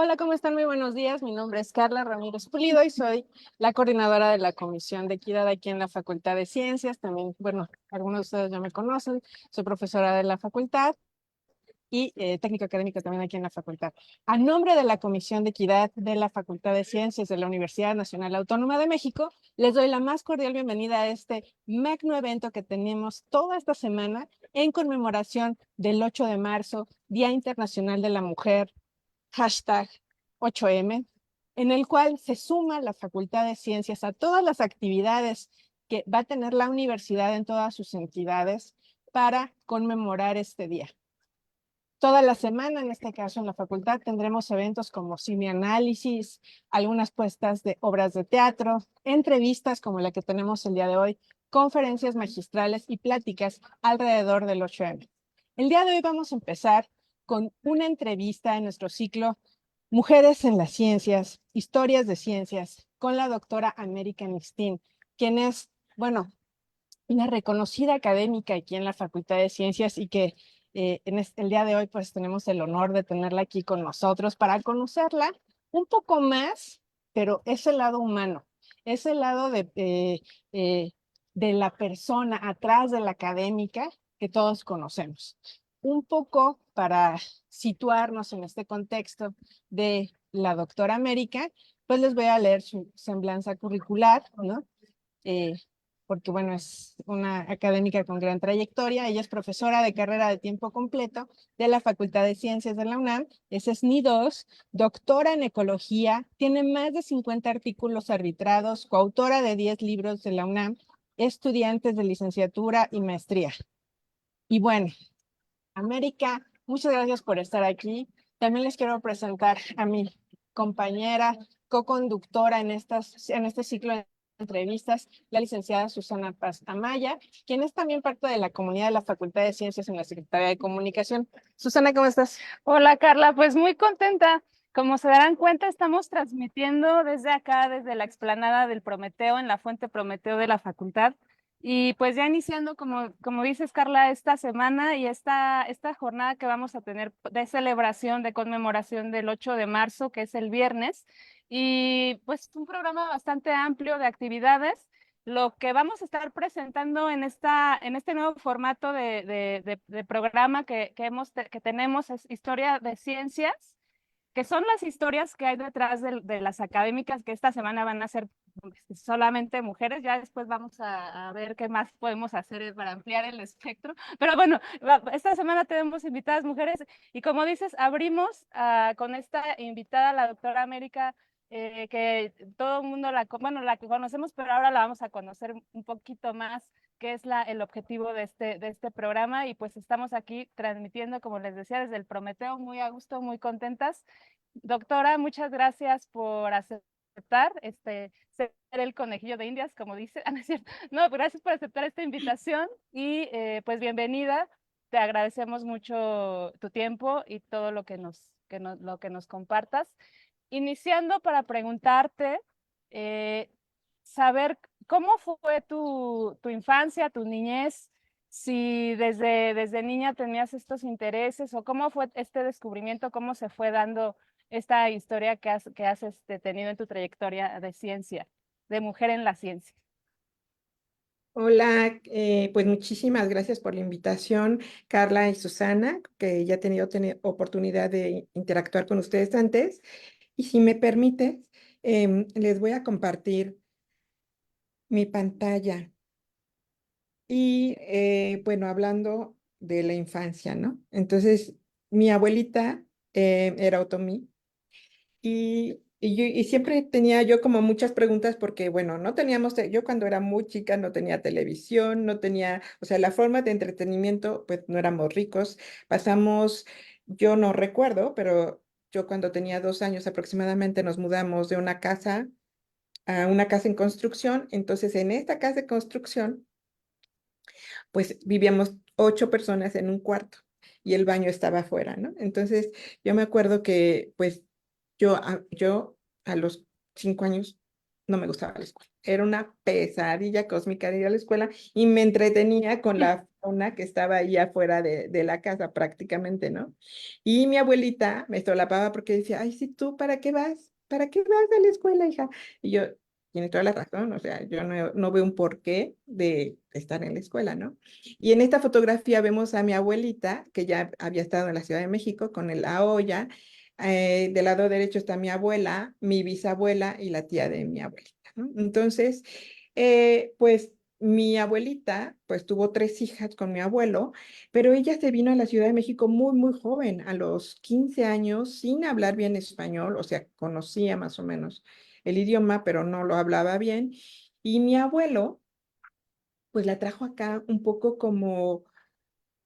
Hola, ¿cómo están? Muy buenos días. Mi nombre es Carla Ramírez Pulido y soy la coordinadora de la Comisión de Equidad aquí en la Facultad de Ciencias. También, bueno, algunos de ustedes ya me conocen. Soy profesora de la facultad y técnico académico también aquí en la facultad. A nombre de la Comisión de Equidad de la Facultad de Ciencias de la Universidad Nacional Autónoma de México, les doy la más cordial bienvenida a este magno evento que tenemos toda esta semana en conmemoración del 8 de marzo, Día Internacional de la Mujer, #8M, en el cual se suma la Facultad de Ciencias a todas las actividades que va a tener la universidad en todas sus entidades para conmemorar este día. Toda la semana, en este caso en la facultad, tendremos eventos como cineanálisis, algunas puestas de obras de teatro, entrevistas como la que tenemos el día de hoy, conferencias magistrales y pláticas alrededor del 8M. El día de hoy vamos a empezar con una entrevista en nuestro ciclo Mujeres en las Ciencias, Historias de Ciencias, con la doctora América Nixtín, quien es, bueno, una reconocida académica aquí en la Facultad de Ciencias y que el día de hoy pues tenemos el honor de tenerla aquí con nosotros para conocerla un poco más, pero ese lado humano, ese lado de la persona atrás de la académica que todos conocemos. Un poco para situarnos en este contexto de la doctora América, pues les voy a leer su semblanza curricular, ¿no? Porque bueno, es una académica con gran trayectoria. Ella es profesora de carrera de tiempo completo de la Facultad de Ciencias de la UNAM, es SNI2, doctora en ecología, tiene más de 50 artículos arbitrados, coautora de 10 libros de la UNAM, estudiantes de licenciatura y maestría. Y bueno, América, muchas gracias por estar aquí. También les quiero presentar a mi compañera, co-conductora en este ciclo de entrevistas, la licenciada Susana Paz Amaya, quien es también parte de la comunidad de la Facultad de Ciencias en la Secretaría de Comunicación. Susana, ¿cómo estás? Hola Carla, pues muy contenta. Como se darán cuenta, estamos transmitiendo desde acá, desde la explanada del Prometeo, en la Fuente Prometeo de la facultad. Y pues ya iniciando, como dices Carla, esta semana y esta jornada que vamos a tener de celebración, de conmemoración del 8 de marzo, que es el viernes. Y pues un programa bastante amplio de actividades. Lo que vamos a estar presentando en este nuevo formato de programa que tenemos es Historia de Ciencias, que son las historias que hay detrás de las académicas, que esta semana van a ser solamente mujeres. Ya después vamos a ver qué más podemos hacer para ampliar el espectro. Pero bueno, esta semana tenemos invitadas mujeres y como dices, abrimos con esta invitada, la doctora América, que todo el mundo la conocemos, pero ahora la vamos a conocer un poquito más, que es el objetivo de este programa. Y pues estamos aquí transmitiendo, como les decía, desde el Prometeo, muy a gusto, muy contentas. Doctora, muchas gracias por aceptar ser el conejillo de Indias, como dice. No, es cierto. No, gracias por aceptar esta invitación y pues bienvenida. Te agradecemos mucho tu tiempo y todo lo que nos compartas. Iniciando para preguntarte, saber cómo fue tu infancia, tu niñez, si desde niña tenías estos intereses o cómo fue este descubrimiento, cómo se fue dando esta historia que has tenido en tu trayectoria de ciencia, de mujer en la ciencia. Hola, pues muchísimas gracias por la invitación, Carla y Susana, que ya he tenido oportunidad de interactuar con ustedes antes. Y si me permites, les voy a compartir mi pantalla. Y bueno, hablando de la infancia, ¿no? Entonces, mi abuelita era otomí. Y siempre tenía yo como muchas preguntas porque, bueno, no teníamos, yo cuando era muy chica no tenía televisión, no tenía, o sea, la forma de entretenimiento, pues no éramos ricos. Pasamos, yo no recuerdo, pero yo cuando tenía 2 años aproximadamente nos mudamos de una casa a una casa en construcción. Entonces, en esta casa de construcción, pues vivíamos 8 personas en un cuarto y el baño estaba afuera, ¿no? Entonces, yo me acuerdo que, pues, yo a los 5 años no me gustaba la escuela. Era una pesadilla cósmica ir a la escuela y me entretenía con la fauna que estaba ahí afuera de la casa prácticamente, ¿no? Y mi abuelita me solapaba porque decía, ay, sí, tú, ¿para qué vas? ¿Para qué vas a la escuela, hija? Y yo, tiene toda la razón, o sea, yo no veo un porqué de estar en la escuela, ¿no? Y en esta fotografía vemos a mi abuelita, que ya había estado en la Ciudad de México con la olla. Del lado derecho está mi abuela, mi bisabuela y la tía de mi abuelita, ¿no? Entonces, pues mi abuelita, pues tuvo 3 hijas con mi abuelo, pero ella se vino a la Ciudad de México muy, muy joven, a los 15 años, sin hablar bien español, o sea, conocía más o menos el idioma, pero no lo hablaba bien. Y mi abuelo, pues la trajo acá un poco como,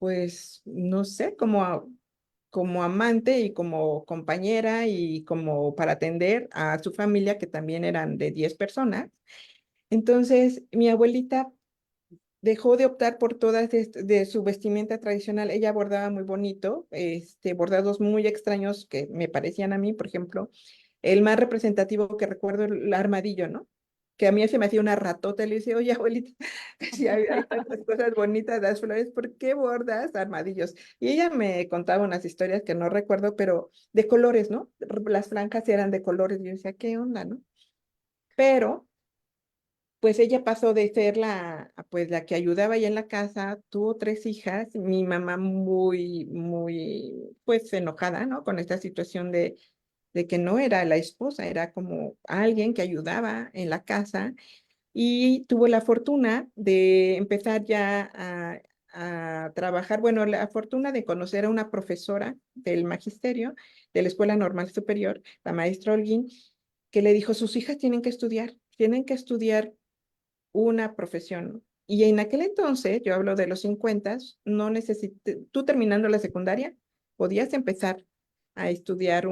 pues, no sé, como amante y como compañera y como para atender a su familia, que también eran de 10 personas. Entonces, mi abuelita dejó de optar por todas de su vestimenta tradicional. Ella bordaba muy bonito, bordados muy extraños que me parecían a mí, por ejemplo, el más representativo que recuerdo, el armadillo, ¿no? Que a mí se me hacía una ratota y le decía, oye, abuelita, si hay tantas cosas bonitas, las flores, ¿por qué bordas armadillos? Y ella me contaba unas historias que no recuerdo, pero de colores, ¿no? Las franjas eran de colores. Y yo decía, ¿qué onda, no? Pero pues ella pasó de ser pues la que ayudaba ahí en la casa, tuvo 3 hijas, mi mamá muy, muy, pues enojada, ¿no? Con esta situación de que no era la esposa, era como alguien que ayudaba en la casa y tuvo la fortuna de empezar ya a trabajar, bueno, la fortuna de conocer a una profesora del magisterio de la Escuela Normal Superior, la maestra Holguín, que le dijo, sus hijas tienen que estudiar una profesión, ¿no? Y en aquel entonces, yo hablo de los 50, no necesité, tú terminando la secundaria, podías empezar a estudiar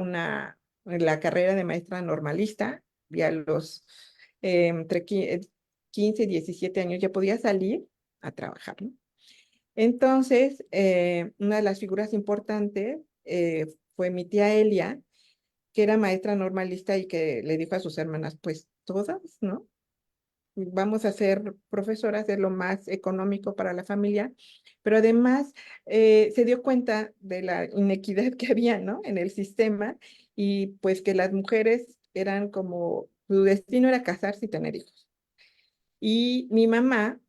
la carrera de maestra normalista y a los entre 15 y 17 años ya podías salir a trabajar, ¿no? Entonces, una de las figuras importantes fue mi tía Elia, que era maestra normalista y que le dijo a sus hermanas, pues todas, ¿no? Vamos a ser profesoras, es lo más económico para la familia, pero además se dio cuenta de la inequidad que había, ¿no? En el sistema y pues que las mujeres eran como, su destino era casarse y tener hijos. Y mi mamá,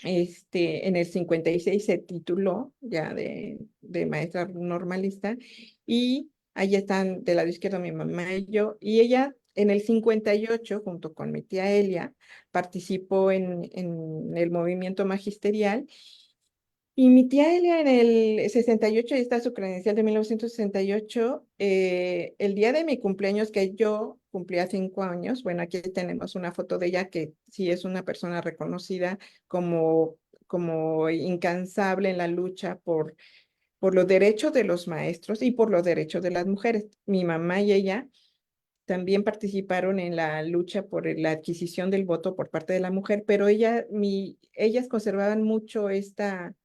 en el 56 se tituló ya de maestra normalista y ahí están de lado izquierdo mi mamá y yo, y ella en el 58 junto con mi tía Elia, participó en el movimiento magisterial y mi tía Elia en el 68, ahí está su credencial de 1968, el día de mi cumpleaños, que yo cumplía 5 años, bueno, aquí tenemos una foto de ella que sí es una persona reconocida como incansable en la lucha por los derechos de los maestros y por los derechos de las mujeres. Mi mamá y ella también participaron en la lucha por la adquisición del voto por parte de la mujer, pero ellas conservaban mucho esta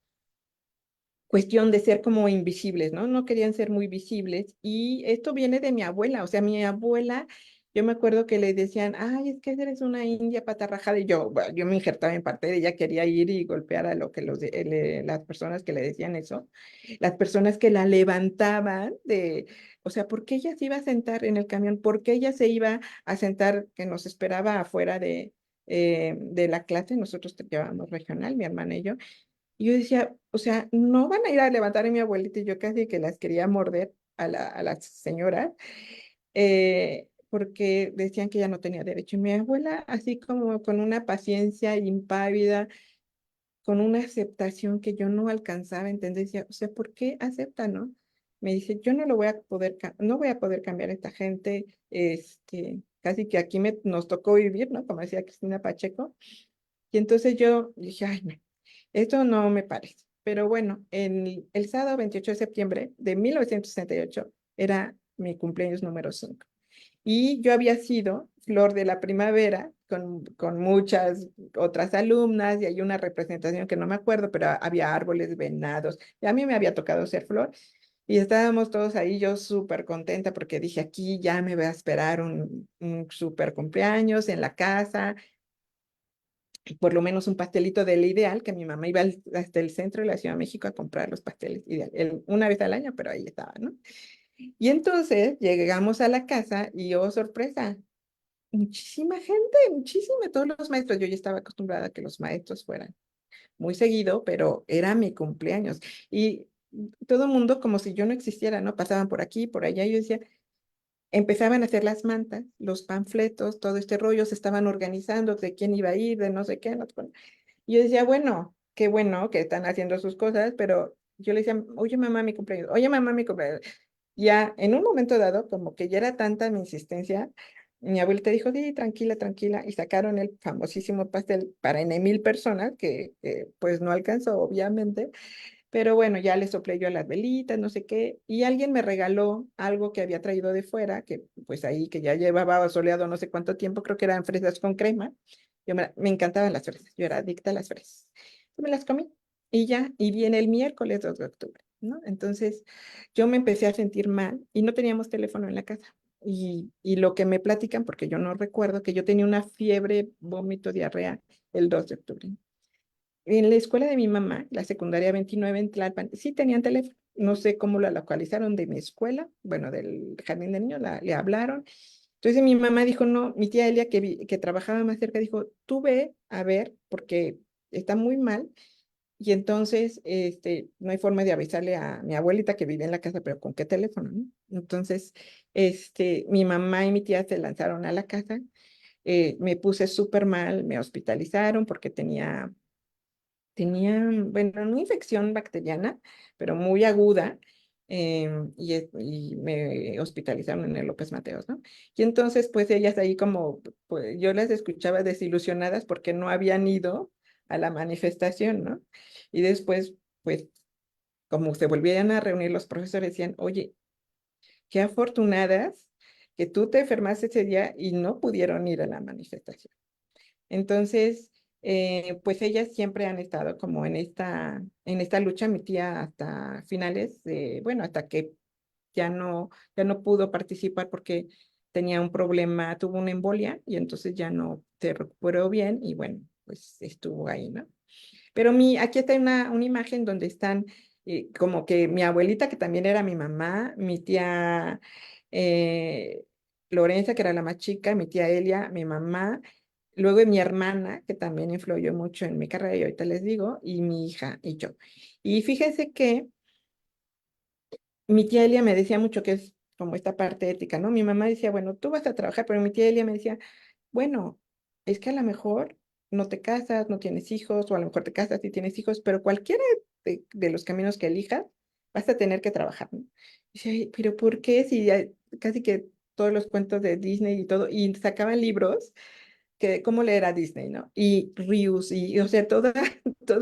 cuestión de ser como invisibles, ¿no? No querían ser muy visibles. Y esto viene de mi abuela, o sea, mi abuela, yo me acuerdo que le decían, ay, es que eres una india patarrajada. Y yo, bueno, yo me injertaba en parte de ella, quería ir y golpear a lo que las personas que le decían eso, las personas que la levantaban o sea, ¿por qué ella se iba a sentar en el camión? ¿Por qué ella se iba a sentar que nos esperaba afuera de la clase, nosotros llevábamos regional, mi hermana y yo. Y yo decía, o sea, no van a ir a levantar a mi abuelita, y yo casi que las quería morder a la señora, porque decían que ella no tenía derecho. Y mi abuela, así como con una paciencia impávida, con una aceptación que yo no alcanzaba a entender, decía, o sea, ¿por qué acepta, no? Me dice, yo no lo voy a poder, no voy a poder cambiar a esta gente, casi que aquí nos tocó vivir, ¿no? Como decía Cristina Pacheco. Y entonces yo dije, ay, no, esto no me parece. Pero bueno, el sábado 28 de septiembre de 1968 era mi cumpleaños número 5. Y yo había sido flor de la primavera con muchas otras alumnas, y hay una representación que no me acuerdo, pero había árboles, venados, y a mí me había tocado ser flor. Y estábamos todos ahí, yo súper contenta porque dije, aquí ya me voy a esperar un súper cumpleaños en la casa, por lo menos un pastelito del Ideal, que mi mamá iba hasta el centro de la Ciudad de México a comprar los pasteles Ideal, una vez al año, pero ahí estaba, ¿no? Y entonces llegamos a la casa y, oh, sorpresa, muchísima gente, muchísima, todos los maestros. Yo ya estaba acostumbrada a que los maestros fueran muy seguido, pero era mi cumpleaños. Y todo el mundo como si yo no existiera, ¿no? Pasaban por aquí, por allá. Y yo decía, empezaban a hacer las mantas, los panfletos, todo este rollo, se estaban organizando de quién iba a ir, de no sé qué. No sé cuándo. Y yo decía, bueno, qué bueno que están haciendo sus cosas, pero yo le decía, oye mamá, mi cumpleaños, oye mamá, mi cumpleaños. Ya en un momento dado, como que ya era tanta mi insistencia, mi abuelita dijo, sí, tranquila, tranquila, y sacaron el famosísimo pastel para N 1000 personas, que pues no alcanzó, obviamente, pero bueno, ya le soplé yo a las velitas, no sé qué, y alguien me regaló algo que había traído de fuera, que pues ahí, que ya llevaba soleado no sé cuánto tiempo, creo que eran fresas con crema. Yo me encantaban las fresas, yo era adicta a las fresas. Yo me las comí y ya, y viene el miércoles 2 de octubre, ¿no? Entonces yo me empecé a sentir mal y no teníamos teléfono en la casa. Y lo que me platican, porque yo no recuerdo, que yo tenía una fiebre, vómito, diarrea el 2 de octubre. En la escuela de mi mamá, la secundaria 29 en Tlalpan, sí tenían teléfono. No sé cómo la localizaron de mi escuela, bueno, del jardín de niños, le hablaron. Entonces mi mamá dijo, no, mi tía Elia, que trabajaba más cerca, dijo, tú ve a ver, porque está muy mal. Y entonces, no hay forma de avisarle a mi abuelita que vive en la casa, pero ¿con qué teléfono, no? Entonces, mi mamá y mi tía se lanzaron a la casa. Me puse súper mal, me hospitalizaron porque tenía, bueno, una infección bacteriana, pero muy aguda, y me hospitalizaron en el López Mateos, ¿no? Y entonces, pues ellas ahí como, pues yo las escuchaba desilusionadas porque no habían ido a la manifestación, ¿no? Y después, pues, como se volvían a reunir los profesores, decían, oye, qué afortunadas que tú te enfermaste ese día y no pudieron ir a la manifestación. Entonces, pues ellas siempre han estado como en esta lucha, mi tía hasta finales, bueno, hasta que ya no pudo participar porque tenía un problema, tuvo una embolia y entonces ya no se recuperó bien y bueno, pues estuvo ahí, ¿no? Pero aquí está una imagen donde están como que mi abuelita, que también era mi mamá, mi tía eh, Lorenza, que era la más chica, mi tía Elia, mi mamá, luego mi hermana, que también influyó mucho en mi carrera, y ahorita les digo, y mi hija y yo. Y fíjense que mi tía Elia me decía mucho que es como esta parte ética, ¿no? Mi mamá decía, bueno, tú vas a trabajar, pero mi tía Elia me decía, bueno, es que a lo mejor no te casas, no tienes hijos, o a lo mejor te casas y tienes hijos, pero cualquiera de los caminos que elijas, vas a tener que trabajar, ¿no? Y decía, "Ay, pero ¿por qué? Si casi que todos los cuentos de Disney y todo, y sacaban libros que cómo leer a Disney, ¿no? Y Rius, y o sea, toda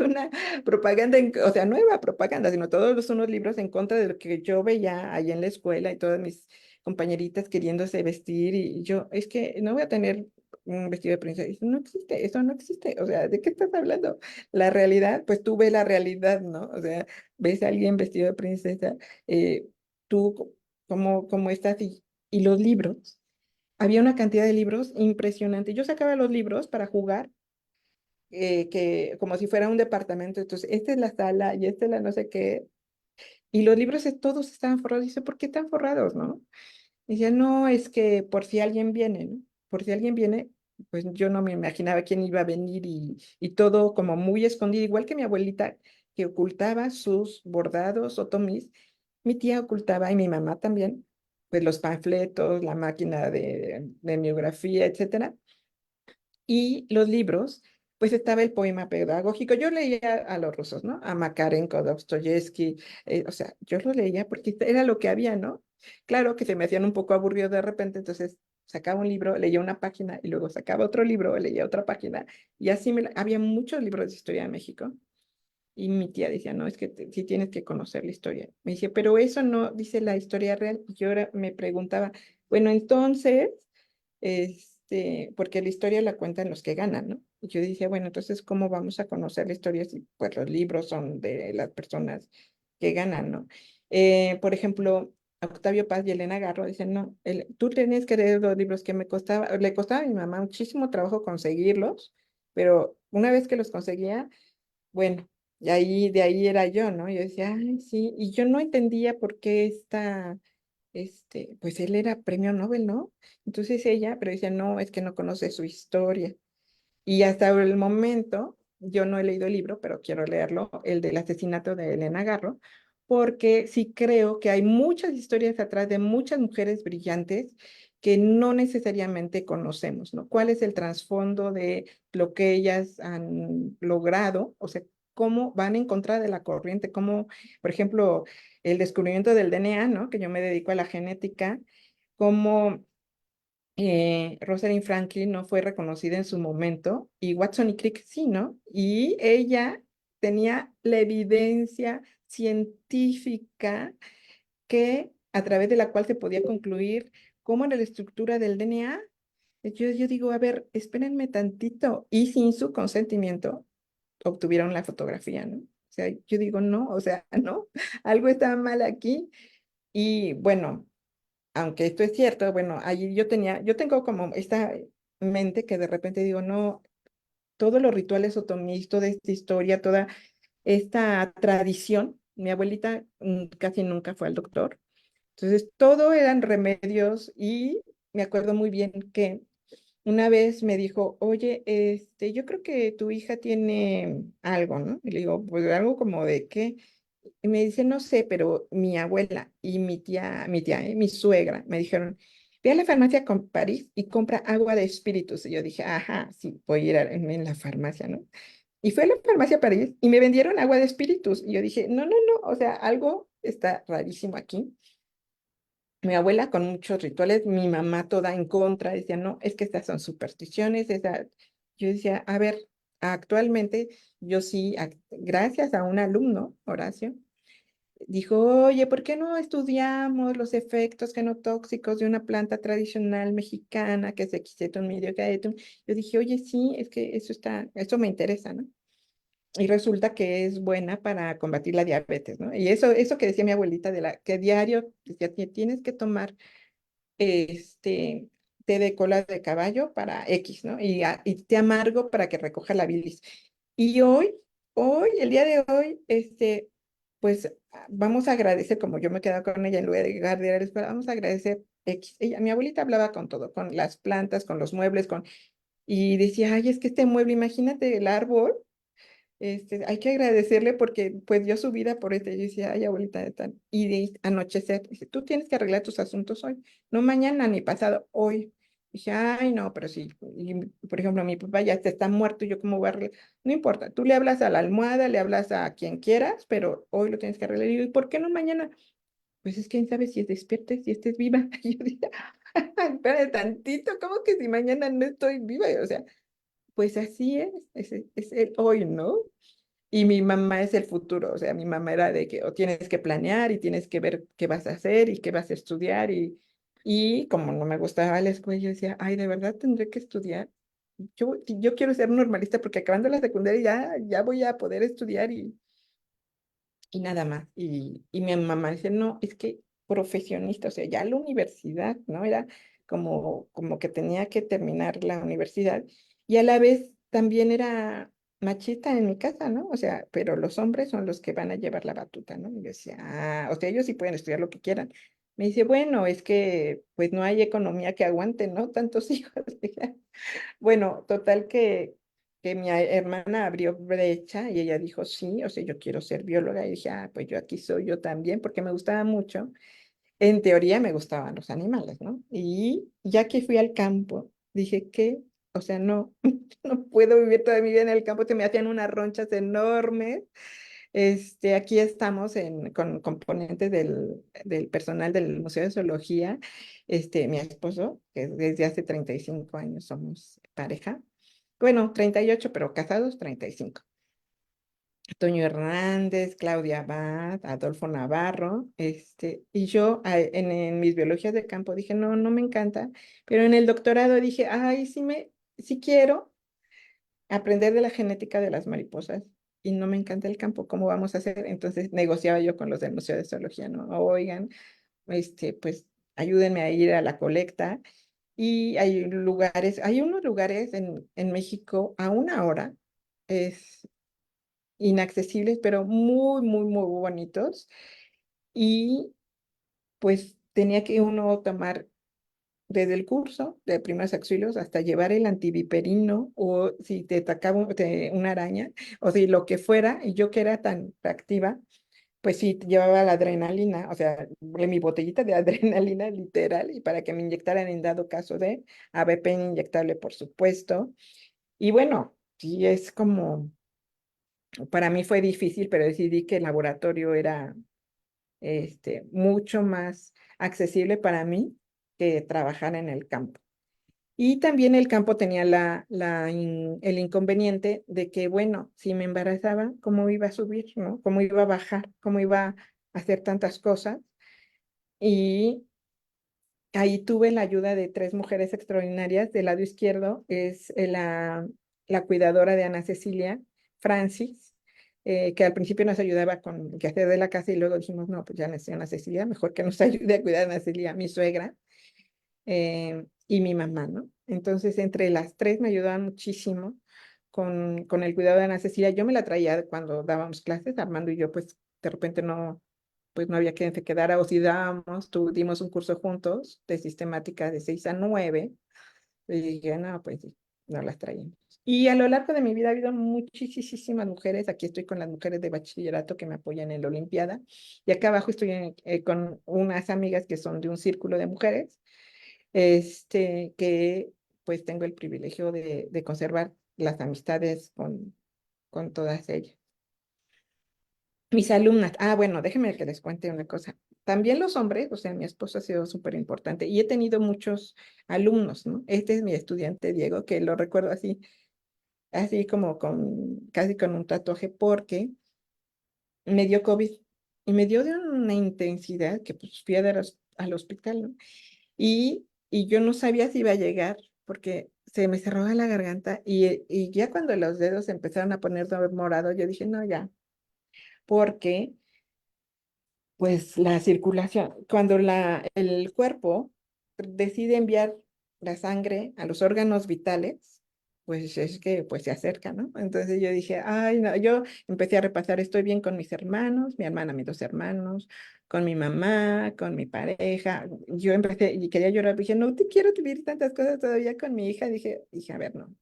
una propaganda, o sea, no era propaganda, sino todos unos libros en contra de lo que yo veía ahí en la escuela y todas mis compañeritas queriéndose vestir, y yo, es que no voy a tener un vestido de princesa. Y no existe, eso no existe, o sea, ¿de qué estás hablando? La realidad, pues tú ves la realidad, ¿no? O sea, ves a alguien vestido de princesa, tú, ¿cómo estás? Y los libros, había una cantidad de libros impresionante. Yo sacaba los libros para jugar, que como si fuera un departamento. Entonces, esta es la sala y esta es la no sé qué. Y los libros todos estaban forrados. Dice, ¿por qué están forrados, no? Dice, no, es que por si alguien viene, ¿no? Por si alguien viene, pues yo no me imaginaba quién iba a venir y todo como muy escondido, igual que mi abuelita que ocultaba sus bordados otomís, mi tía ocultaba y mi mamá también, pues los panfletos, la máquina de miografía, etcétera. Y los libros, pues estaba el poema pedagógico. Yo leía a los rusos, ¿no? A Makarenko, Dostoyevsky, o sea, yo lo leía porque era lo que había, ¿no? Claro que se me hacían un poco aburridos de repente, entonces sacaba un libro, leía una página y luego sacaba otro libro, leía otra página y así había muchos libros de historia de México. Y mi tía decía, no, es que sí tienes que conocer la historia. Me dice, pero eso no dice la historia real. Y yo ahora me preguntaba, bueno, entonces, porque la historia la cuentan los que ganan, ¿no? Y yo decía, bueno, entonces, ¿cómo vamos a conocer la historia si pues los libros son de las personas que ganan, ¿no? Por ejemplo, Octavio Paz y Elena Garro dicen, no, tú tenías que leer los libros que me costaba, le costaba a mi mamá muchísimo trabajo conseguirlos, pero una vez que los conseguía, bueno, y ahí, de ahí era yo, ¿no? Yo decía, ay, sí, y yo no entendía por qué pues él era premio Nobel, ¿no? Entonces ella, pero decía, no, es que no conoce su historia. Y hasta el momento, yo no he leído el libro, pero quiero leerlo, el del asesinato de Elena Garro, porque sí creo que hay muchas historias atrás de muchas mujeres brillantes que no necesariamente conocemos, ¿no? ¿Cuál es el trasfondo de lo que ellas han logrado? O sea, cómo van en contra de la corriente, cómo, por ejemplo, el descubrimiento del DNA, ¿no? Que yo me dedico a la genética, cómo Rosalind Franklin no fue reconocida en su momento y Watson y Crick sí, ¿no? Y ella tenía la evidencia científica que a través de la cual se podía concluir cómo era la estructura del DNA. Yo digo, a ver, espérenme tantito. Y sin su consentimiento obtuvieron la fotografía, ¿no? O sea, yo digo, no, o sea, no, algo está mal aquí. Y bueno, aunque esto es cierto, bueno, allí yo tengo como esta mente que de repente digo, no, todos los rituales otomíes, toda esta historia, toda esta tradición, mi abuelita casi nunca fue al doctor, entonces todo eran remedios y me acuerdo muy bien que una vez me dijo, oye, yo creo que tu hija tiene algo, ¿no? Y le digo, pues algo como de qué. Y me dice, no sé, pero mi abuela y mi suegra me dijeron, ve a la farmacia con París y compra agua de espíritus. Y yo dije, ajá, sí, voy a ir en la farmacia, ¿no? Y fue a la farmacia París y me vendieron agua de espíritus. Y yo dije, no, no, no, o sea, algo está rarísimo aquí. Mi abuela con muchos rituales, mi mamá toda en contra, decía, no, es que estas son supersticiones. Yo decía, a ver, actualmente yo sí, gracias a un alumno, Horacio, dijo, oye, ¿por qué no estudiamos los efectos genotóxicos de una planta tradicional mexicana que es Equisetum mediocaetum? Yo dije, oye, sí, es que eso me interesa, ¿no? Y resulta que es buena para combatir la diabetes, ¿no? Y eso que decía mi abuelita, que diario decía, tienes que tomar té de cola de caballo para X, ¿no? Y té amargo para que recoja la bilis. Y el día de hoy, pues vamos a agradecer, como yo me he quedado con ella en lugar de guardiar, vamos a agradecer X. Mi abuelita hablaba con todo, con las plantas, con los muebles, y decía, ay, es que este mueble, imagínate el árbol, hay que agradecerle porque pues dio su vida por este. Yo decía, ay, abuelita de tal. Y de anochecer, dice, tú tienes que arreglar tus asuntos hoy, no mañana ni pasado, hoy. Dije, ay, no, pero sí, y, por ejemplo, mi papá ya está muerto, y yo cómo voy a arreglar. No importa, tú le hablas a la almohada, le hablas a quien quieras, pero hoy lo tienes que arreglar. Y yo, ¿y por qué no mañana? Pues es que quién sabe si despiertes, si estés viva. Y yo dije, espera tantito, ¿cómo que si mañana no estoy viva? O sea, pues así es el hoy, ¿no? Y mi mamá es el futuro, o sea, mi mamá era de que o tienes que planear y tienes que ver qué vas a hacer y qué vas a estudiar y como no me gustaba la escuela, yo decía, ay, de verdad tendré que estudiar. Yo quiero ser normalista porque acabando la secundaria ya voy a poder estudiar y nada más. Y mi mamá dice, no, es que profesionista, o sea, ya la universidad, ¿no? Era como que tenía que terminar la universidad y a la vez también era machista en mi casa, ¿no? O sea, pero los hombres son los que van a llevar la batuta, ¿no? Y yo decía, o sea, ellos sí pueden estudiar lo que quieran, Me dice, bueno, es que pues no hay economía que aguante, ¿no? Tantos hijos. Dije, bueno, total que mi hermana abrió brecha y ella dijo, sí, o sea, yo quiero ser bióloga. Y dije, ah, pues yo aquí soy yo también, porque me gustaba mucho. En teoría me gustaban los animales, ¿no? Y ya que fui al campo, dije, ¿qué? O sea, no, no puedo vivir toda mi vida en el campo, se me hacían unas ronchas enormes. Aquí estamos con componentes del personal del Museo de Zoología. Mi esposo, que desde hace 35 años somos pareja. Bueno, 38 pero casados 35. Toño Hernández, Claudia Abad, Adolfo Navarro, y yo en mis biologías de campo dije, no, no me encanta, pero en el doctorado dije, ay, sí quiero aprender de la genética de las mariposas y no me encanta el campo, ¿cómo vamos a hacer? Entonces negociaba yo con los del Museo de Zoología, ¿no? Oigan, pues ayúdenme a ir a la colecta y hay unos lugares en México a una hora, es inaccesibles, pero muy, muy, muy bonitos. Y pues tenía que uno tomar desde el curso de primeros auxilios hasta llevar el antiviperino o si te atacaba una araña o si lo que fuera, y yo que era tan activa, pues sí, llevaba la adrenalina, o sea, mi botellita de adrenalina literal y para que me inyectaran en dado caso de ABP inyectable, por supuesto. Y bueno, sí es como, para mí fue difícil, pero decidí que el laboratorio era mucho más accesible para mí que trabajar en el campo. Y también el campo tenía el inconveniente de que, bueno, si me embarazaba, ¿cómo iba a subir, no? ¿Cómo iba a bajar? ¿Cómo iba a hacer tantas cosas? Y ahí tuve la ayuda de tres mujeres extraordinarias. Del lado izquierdo es la cuidadora de Ana Cecilia, Francis, que al principio nos ayudaba con el quehacer de la casa y luego dijimos, no, pues ya necesito Ana Cecilia, mejor que nos ayude a cuidar a Ana Cecilia, mi suegra, y mi mamá, ¿no? Entonces, entre las tres me ayudaban muchísimo con el cuidado de Ana Cecilia. Yo me la traía cuando dábamos clases, Armando y yo, pues de repente no, pues no había quien se quedara, o si dábamos, dimos un curso juntos de sistemática de 6 a 9, y dije, no, pues sí, no las traíamos. Y a lo largo de mi vida ha habido muchísimas mujeres, aquí estoy con las mujeres de bachillerato que me apoyan en la Olimpiada, y acá abajo estoy con unas amigas que son de un círculo de mujeres, que pues tengo el privilegio de conservar las amistades con todas ellas. Mis alumnas, bueno, déjenme que les cuente una cosa. También los hombres, o sea, mi esposo ha sido súper importante y he tenido muchos alumnos, ¿no? Este es mi estudiante Diego, que lo recuerdo así como casi con un tatuaje, porque me dio COVID y me dio de una intensidad que pues fui a dar al hospital, ¿no? Y yo no sabía si iba a llegar porque se me cerraba la garganta y ya cuando los dedos empezaron a poner morado, yo dije, no, ya, porque pues la circulación, cuando el cuerpo decide enviar la sangre a los órganos vitales, pues es que pues se acerca, ¿no? Entonces yo dije, ay, no, yo empecé a repasar, estoy bien con mis hermanos, mi hermana, mis dos hermanos, con mi mamá, con mi pareja. Yo empecé y quería llorar, dije, no te quiero vivir tantas cosas todavía con mi hija, dije, a ver, no.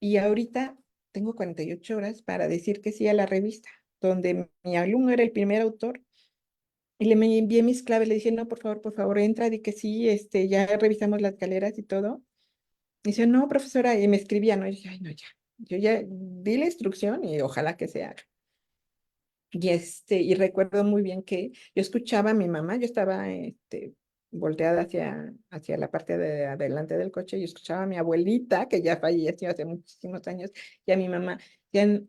Y ahorita tengo 48 horas para decir que sí a la revista, donde mi alumno era el primer autor y me envié mis claves, le dije, no, por favor, entra, di que sí, ya revisamos las escaleras y todo. Y dice, no, profesora, y me escribía, ¿no? Y dije, ay, no, ya, yo ya di la instrucción y ojalá que se haga. Y recuerdo muy bien que yo escuchaba a mi mamá, yo estaba, volteada hacia la parte de adelante del coche y escuchaba a mi abuelita, que ya falleció hace muchísimos años, y a mi mamá, ya,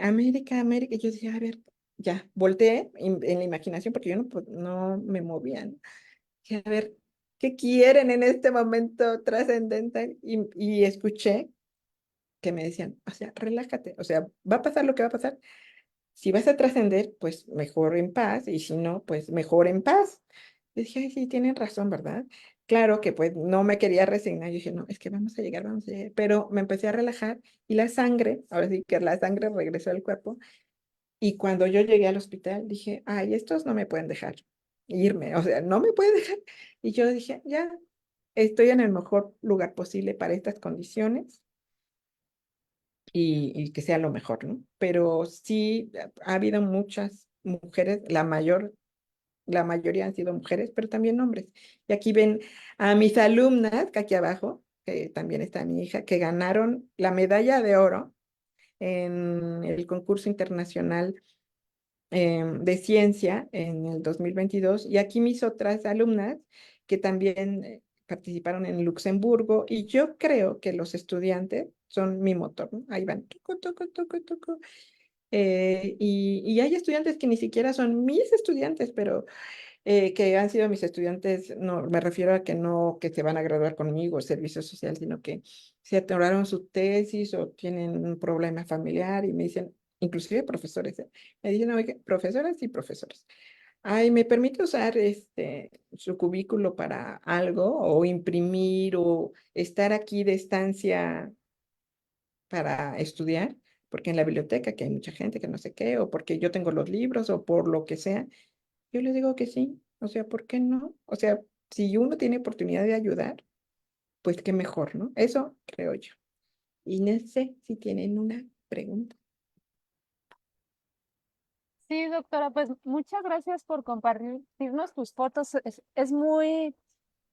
América, América, y yo decía, a ver, ya, volteé en la imaginación porque yo no me movía, ¿no? Dije, a ver, ¿qué quieren en este momento trascendental? Y escuché que me decían, o sea, relájate, o sea, va a pasar lo que va a pasar. Si vas a trascender, pues mejor en paz, y si no, pues mejor en paz. Y dije, ay, sí, tienen razón, ¿verdad? Claro que pues no me quería resignar. Yo dije, no, es que vamos a llegar. Pero me empecé a relajar y la sangre, ahora sí que la sangre regresó al cuerpo. Y cuando yo llegué al hospital, dije, ay, estos no me pueden dejar. irme, o sea, no me puede dejar. Y yo dije, ya, estoy en el mejor lugar posible para estas condiciones y que sea lo mejor, ¿no? Pero sí ha habido muchas mujeres, la mayoría han sido mujeres, pero también hombres. Y aquí ven a mis alumnas, que aquí abajo, que también está mi hija, que ganaron la medalla de oro en el concurso internacional de ciencia en el 2022. Y aquí mis otras alumnas que también participaron en Luxemburgo. Y yo creo que los estudiantes son mi motor, ¿no? Ahí van, tucu, tucu, tucu, tucu. Y hay estudiantes que ni siquiera son mis estudiantes, pero que han sido mis estudiantes, no, me refiero a que no que se van a graduar conmigo, servicio social, sino que se atoraron su tesis o tienen un problema familiar y me dicen, inclusive profesores, me dicen, oye, profesoras y profesores, ay, ¿me permite usar su cubículo para algo o imprimir o estar aquí de estancia para estudiar? Porque en la biblioteca, que hay mucha gente que no sé qué, o porque yo tengo los libros o por lo que sea. Yo les digo que sí, o sea, ¿por qué no? O sea, si uno tiene oportunidad de ayudar, pues qué mejor, ¿no? Eso creo yo. Y no sé si tienen una pregunta. Sí, doctora, pues muchas gracias por compartirnos tus fotos. Es muy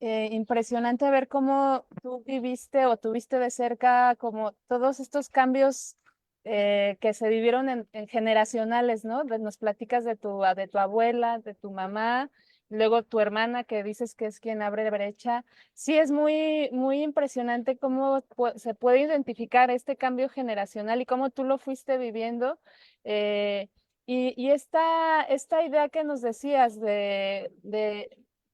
impresionante ver cómo tú viviste o tuviste de cerca como todos estos cambios que se vivieron en generacionales, ¿no? Nos platicas de tu abuela, de tu mamá, luego tu hermana que dices que es quien abre brecha. Sí, es muy, muy impresionante cómo se puede identificar este cambio generacional y cómo tú lo fuiste viviendo. eh, y esta idea que nos decías de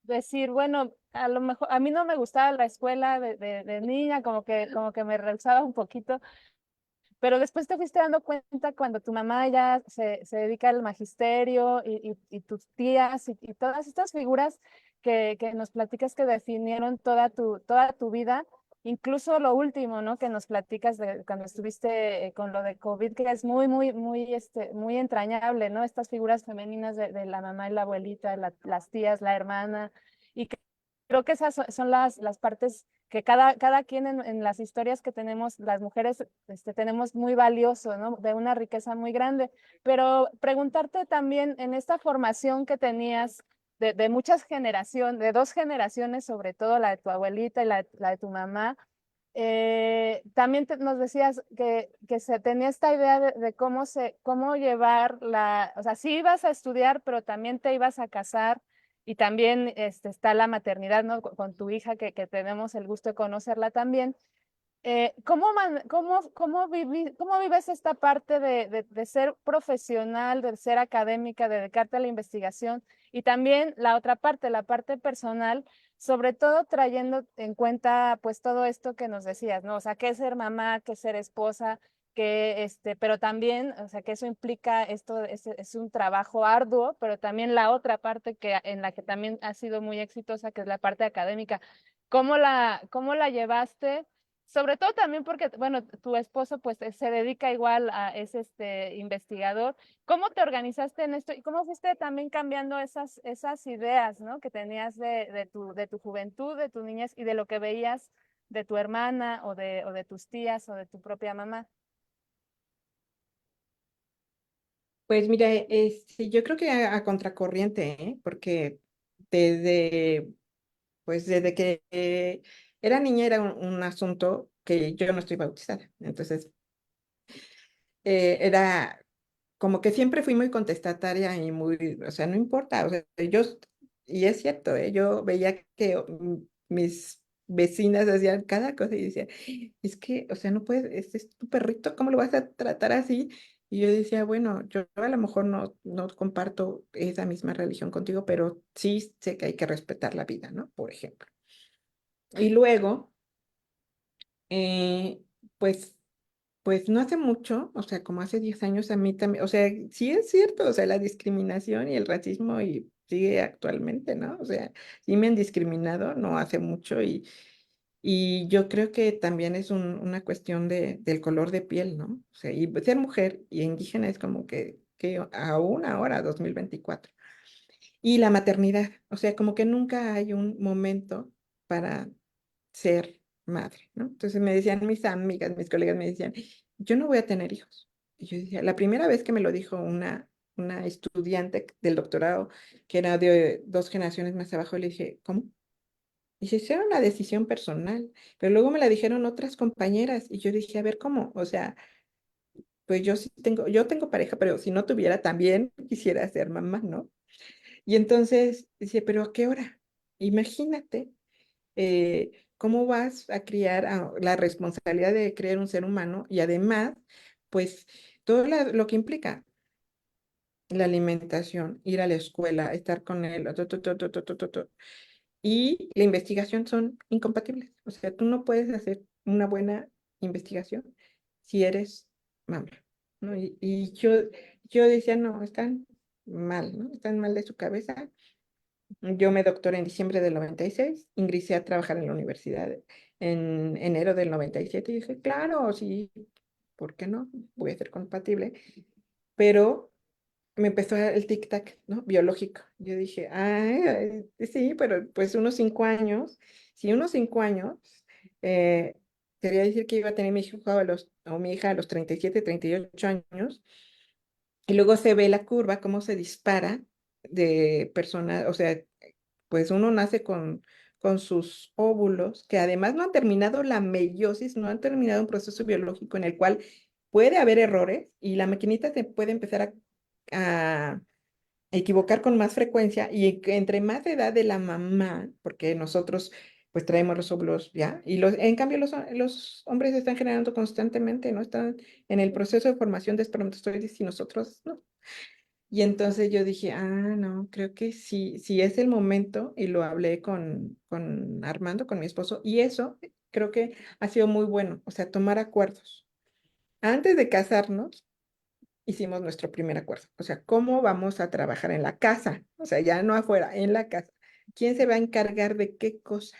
decir, bueno, a lo mejor a mí no me gustaba la escuela de niña, como que me rehusaba un poquito, pero después te fuiste dando cuenta cuando tu mamá ya se dedica al magisterio y tus tías y todas estas figuras que nos platicas que definieron toda tu vida, incluso lo último, ¿no? Que nos platicas de cuando estuviste con lo de COVID, que es muy, muy, muy, muy entrañable, ¿no? Estas figuras femeninas de la mamá y la abuelita, las tías, la hermana, y creo que esas son las partes que cada quien en las historias que tenemos, las mujeres, tenemos muy valioso, ¿no? De una riqueza muy grande. Pero preguntarte también en esta formación que tenías de muchas generaciones, de dos generaciones, sobre todo la de tu abuelita y la de tu mamá, también nos decías que se tenía esta idea de cómo llevar o sea, sí ibas a estudiar, pero también te ibas a casar y también está la maternidad, ¿no? Con tu hija, que tenemos el gusto de conocerla también. ¿Cómo vives esta parte de ser profesional, de ser académica, de dedicarte a la investigación? Y también la otra parte, la parte personal, sobre todo trayendo en cuenta pues todo esto que nos decías, ¿no? O sea, qué es ser mamá, qué es ser esposa, pero también, o sea, que eso implica esto, es un trabajo arduo, pero también la otra parte en la que también has sido muy exitosa, que es la parte académica. ¿Cómo la llevaste? Sobre todo también porque, bueno, tu esposo pues se dedica igual es investigador. ¿Cómo te organizaste en esto y cómo fuiste también cambiando esas ideas, ¿no? Que tenías de tu juventud, de tu niñez y de lo que veías de tu hermana o de tus tías o de tu propia mamá? Pues mira, yo creo que a contracorriente, ¿eh? Porque desde, pues desde que era niña era un asunto que yo no estoy bautizada. Entonces, era como que siempre fui muy contestataria y muy, o sea, no importa, o sea, y es cierto, yo veía que mis vecinas hacían cada cosa y decía, es que, o sea, no puedes, este es tu perrito, ¿cómo lo vas a tratar así? Y yo decía, bueno, yo a lo mejor no comparto esa misma religión contigo, pero sí sé que hay que respetar la vida, ¿no? Por ejemplo. Y luego, eh, pues pues no hace mucho, o sea, como hace 10 años a mí también, o sea, sí es cierto, o sea, la discriminación y el racismo y sigue actualmente, ¿no? O sea, sí me han discriminado no hace mucho y yo creo que también es una cuestión del color de piel, ¿no? O sea, y ser mujer y indígena es como que aún ahora, 2024. y la maternidad. O sea, como que nunca hay un momento para ser madre, ¿no? Entonces me decían mis amigas, mis colegas me decían, yo no voy a tener hijos. Y yo decía, la primera vez que me lo dijo una estudiante del doctorado, que era de 2 generaciones más abajo, le dije, ¿cómo? Y dice, "Sí, era una decisión personal, pero luego me la dijeron otras compañeras y yo dije, a ver, ¿cómo? O sea, pues yo tengo pareja, pero si no tuviera también quisiera ser mamá, ¿no? Y entonces dice, pero ¿a qué hora? Imagínate cómo vas a criar la responsabilidad de criar un ser humano y además, pues, todo lo que implica la alimentación, ir a la escuela, estar con él, y la investigación son incompatibles. O sea, tú no puedes hacer una buena investigación si eres mamá, ¿no? Y yo decía, no, están mal, ¿no? Están mal de su cabeza. Yo me doctoré en diciembre del 96, ingresé a trabajar en la universidad en enero del 97 y dije, claro, sí, ¿por qué no? Voy a ser compatible. Pero me empezó el tic-tac, ¿no? Biológico. Yo dije, ay, sí, pero pues unos 5 años, si unos 5 años, eh, quería decir que iba a tener mi hijo o mi hija a los 37, 38 años, y luego se ve la curva, cómo se dispara de personas, o sea, pues uno nace con sus óvulos, que además no han terminado la meiosis, no han terminado un proceso biológico en el cual puede haber errores y la maquinita se puede empezar a equivocar con más frecuencia y que entre más edad de la mamá, porque nosotros pues traemos los óvulos ya, y en cambio los hombres están generando constantemente, ¿no? Están en el proceso de formación de espermatozoides y nosotros no. Y entonces yo dije, no, creo que sí, sí es el momento y lo hablé con Armando, con mi esposo, y eso creo que ha sido muy bueno, o sea, tomar acuerdos. Antes de casarnos, hicimos nuestro primer acuerdo, o sea, ¿cómo vamos a trabajar en la casa? O sea, ya no afuera, en la casa. ¿Quién se va a encargar de qué cosa?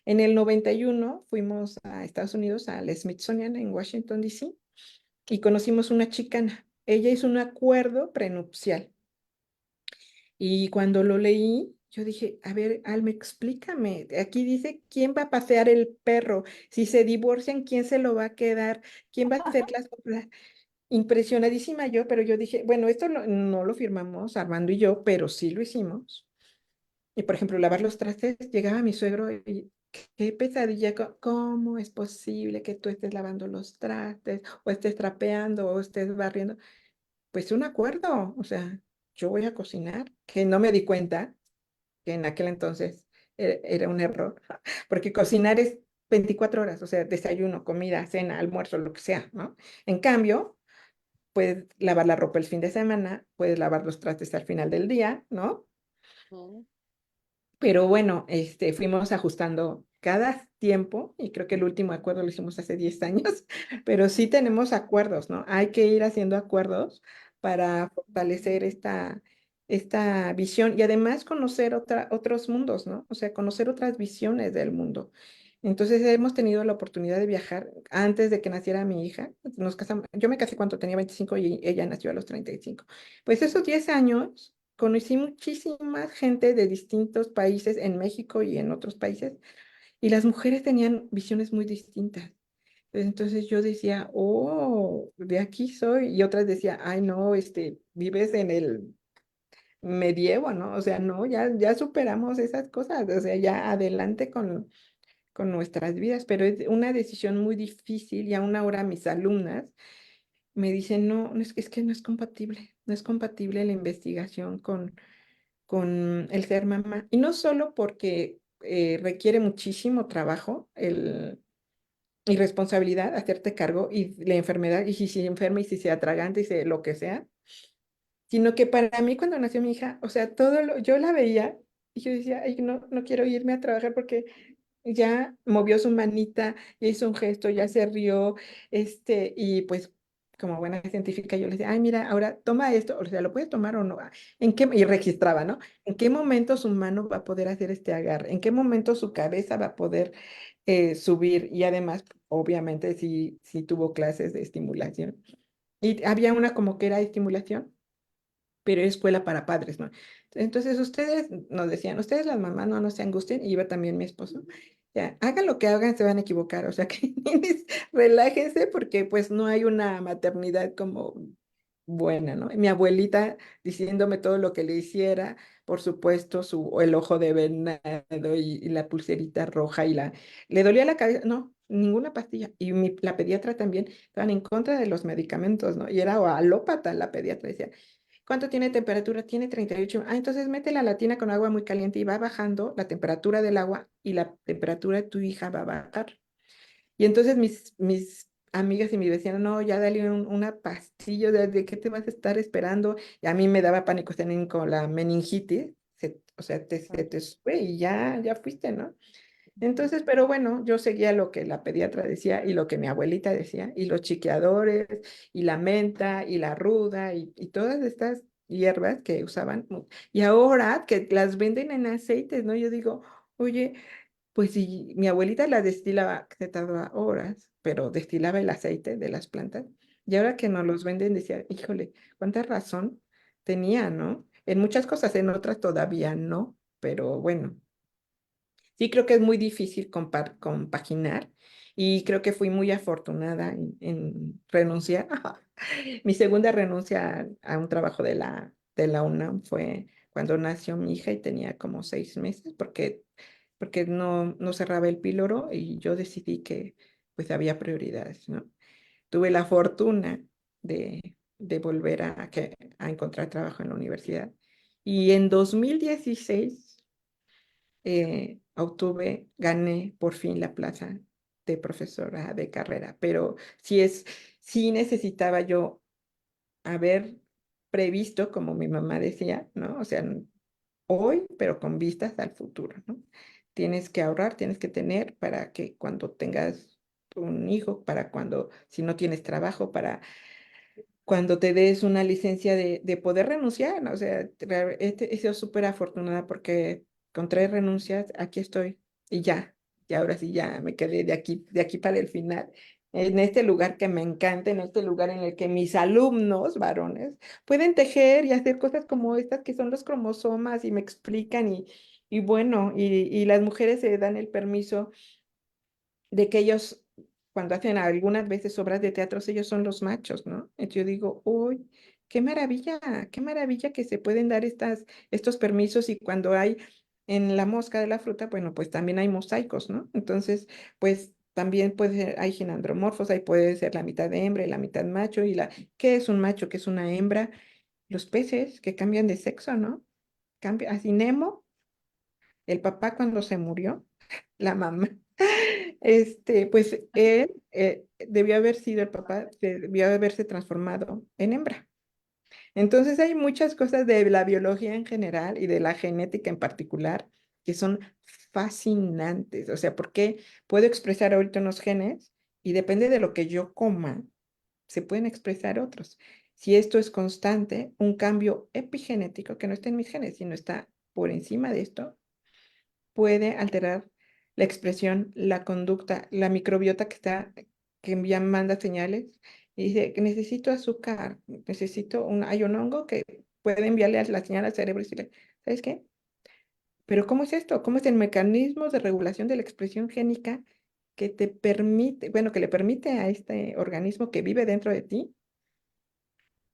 En el 91 fuimos a Estados Unidos, al Smithsonian en Washington, D.C., y conocimos una chicana. Ella hizo un acuerdo prenupcial. Y cuando lo leí, yo dije, a ver, Alme, explícame. Aquí dice, ¿quién va a pasear el perro? Si se divorcian, ¿quién se lo va a quedar? ¿Quién va a hacer las compras? Impresionadísima yo, pero yo dije, bueno, esto no lo firmamos Armando y yo, pero sí lo hicimos. Y por ejemplo, lavar los trastes, llegaba mi suegro y qué pesadilla, ¿cómo es posible que tú estés lavando los trastes o estés trapeando o estés barriendo? Pues un acuerdo, o sea, yo voy a cocinar, que no me di cuenta que en aquel entonces era un error, porque cocinar es 24 horas, o sea, desayuno, comida, cena, almuerzo, lo que sea, ¿no? En cambio, puedes lavar la ropa el fin de semana, puedes lavar los trastes al final del día, ¿no? Mm. Pero bueno, fuimos ajustando cada tiempo y creo que el último acuerdo lo hicimos hace 10 años, pero sí tenemos acuerdos, ¿no? Hay que ir haciendo acuerdos para fortalecer esta visión y además conocer otros mundos, ¿no? O sea, conocer otras visiones del mundo. Entonces hemos tenido la oportunidad de viajar antes de que naciera mi hija. Nos casamos, yo me casé cuando tenía 25 y ella nació a los 35. Pues esos 10 años conocí muchísima gente de distintos países en México y en otros países, y las mujeres tenían visiones muy distintas. Entonces yo decía, oh, de aquí soy, y otras decían, ay, no, vives en el medievo, ¿no? O sea, no, ya superamos esas cosas, o sea, ya adelante con nuestras vidas, pero es una decisión muy difícil y aún ahora mis alumnas me dicen, no, es que no es compatible la investigación con el ser mamá. Y no solo porque requiere muchísimo trabajo y responsabilidad hacerte cargo y la enfermedad, y si se enferma y si se atraganta y lo que sea, sino que para mí cuando nació mi hija, o sea, yo la veía y yo decía, ay, no, no quiero irme a trabajar porque ya movió su manita, ya hizo un gesto, ya se rió, y pues como buena científica yo le decía, ay, mira, ahora toma esto, o sea, lo puedes tomar o no, y registraba, ¿no? ¿En qué momento su mano va a poder hacer este agarre? ¿En qué momento su cabeza va a poder subir? Y además, obviamente, sí tuvo clases de estimulación. Y había una como que era estimulación pero era escuela para padres, ¿no? Entonces ustedes nos decían, ustedes las mamás no se angustien, y iba también mi esposo, ya, hagan lo que hagan, se van a equivocar, o sea que relájense porque pues no hay una maternidad como buena, ¿no? Y mi abuelita diciéndome todo lo que le hiciera, por supuesto, el ojo de venado y la pulserita roja le dolía la cabeza, no, ninguna pastilla. Y la pediatra también estaban en contra de los medicamentos, ¿no? Y era alópata la pediatra, decía, ¿cuánto tiene temperatura? Tiene 38. Ah, entonces mete la latina con agua muy caliente y va bajando la temperatura del agua y la temperatura de tu hija va a bajar. Y entonces mis amigas y mi vecina, no, ya dale una pastilla, ¿de qué te vas a estar esperando? Y a mí me daba pánico tener con la meningitis, o sea, se te sube y ya fuiste, ¿no? Entonces, pero bueno, yo seguía lo que la pediatra decía y lo que mi abuelita decía, y los chiqueadores, y la menta, y la ruda, y todas estas hierbas que usaban. Y ahora que las venden en aceites, ¿no? Yo digo, oye, pues si mi abuelita la destilaba, que se tardaba horas, pero destilaba el aceite de las plantas, y ahora que nos los venden, decía, híjole, cuánta razón tenía, ¿no? En muchas cosas, en otras todavía no, pero bueno. Sí, creo que es muy difícil compaginar y creo que fui muy afortunada en renunciar. Mi segunda renuncia a un trabajo de la UNAM fue cuando nació mi hija y tenía como 6 meses porque no cerraba el píloro y yo decidí que pues había prioridades, ¿no? Tuve la fortuna de volver a encontrar trabajo en la universidad y en 2016 gané por fin la plaza de profesora de carrera, pero sí necesitaba yo haber previsto, como mi mamá decía, ¿no? O sea, hoy, pero con vistas al futuro, ¿no? Tienes que ahorrar, tienes que tener para que cuando tengas un hijo, si no tienes trabajo, para cuando te des una licencia de poder renunciar, ¿no? O sea, he sido súper afortunada porque con 3 renuncias aquí estoy y y ahora sí ya me quedé de aquí para el final, en este lugar que me encanta, en este lugar en el que mis alumnos varones pueden tejer y hacer cosas como estas que son los cromosomas y me explican y bueno, y las mujeres se dan el permiso de que ellos, cuando hacen algunas veces obras de teatro, ellos son los machos, ¿no? Entonces yo digo, uy, qué maravilla que se pueden dar estos permisos y cuando hay en la mosca de la fruta, bueno, pues también hay mosaicos, ¿no? Entonces, pues también hay ginandromorfos, ahí puede ser la mitad de hembra y la mitad macho, ¿qué es un macho? ¿Qué es una hembra? Los peces que cambian de sexo, ¿no? Así Nemo, el papá cuando se murió, la mamá. Pues él debió haber sido el papá, debió haberse transformado en hembra. Entonces hay muchas cosas de la biología en general y de la genética en particular que son fascinantes. O sea, porque puedo expresar ahorita unos genes y depende de lo que yo coma, se pueden expresar otros. Si esto es constante, un cambio epigenético que no está en mis genes, sino está por encima de esto, puede alterar la expresión, la conducta, la microbiota que ya manda señales y dice que necesito azúcar, hay un hongo que puede enviarle la señal al cerebro y decirle, ¿sabes qué? Pero ¿cómo es esto? ¿Cómo es el mecanismo de regulación de la expresión génica que te permite, bueno, que le permite a este organismo que vive dentro de ti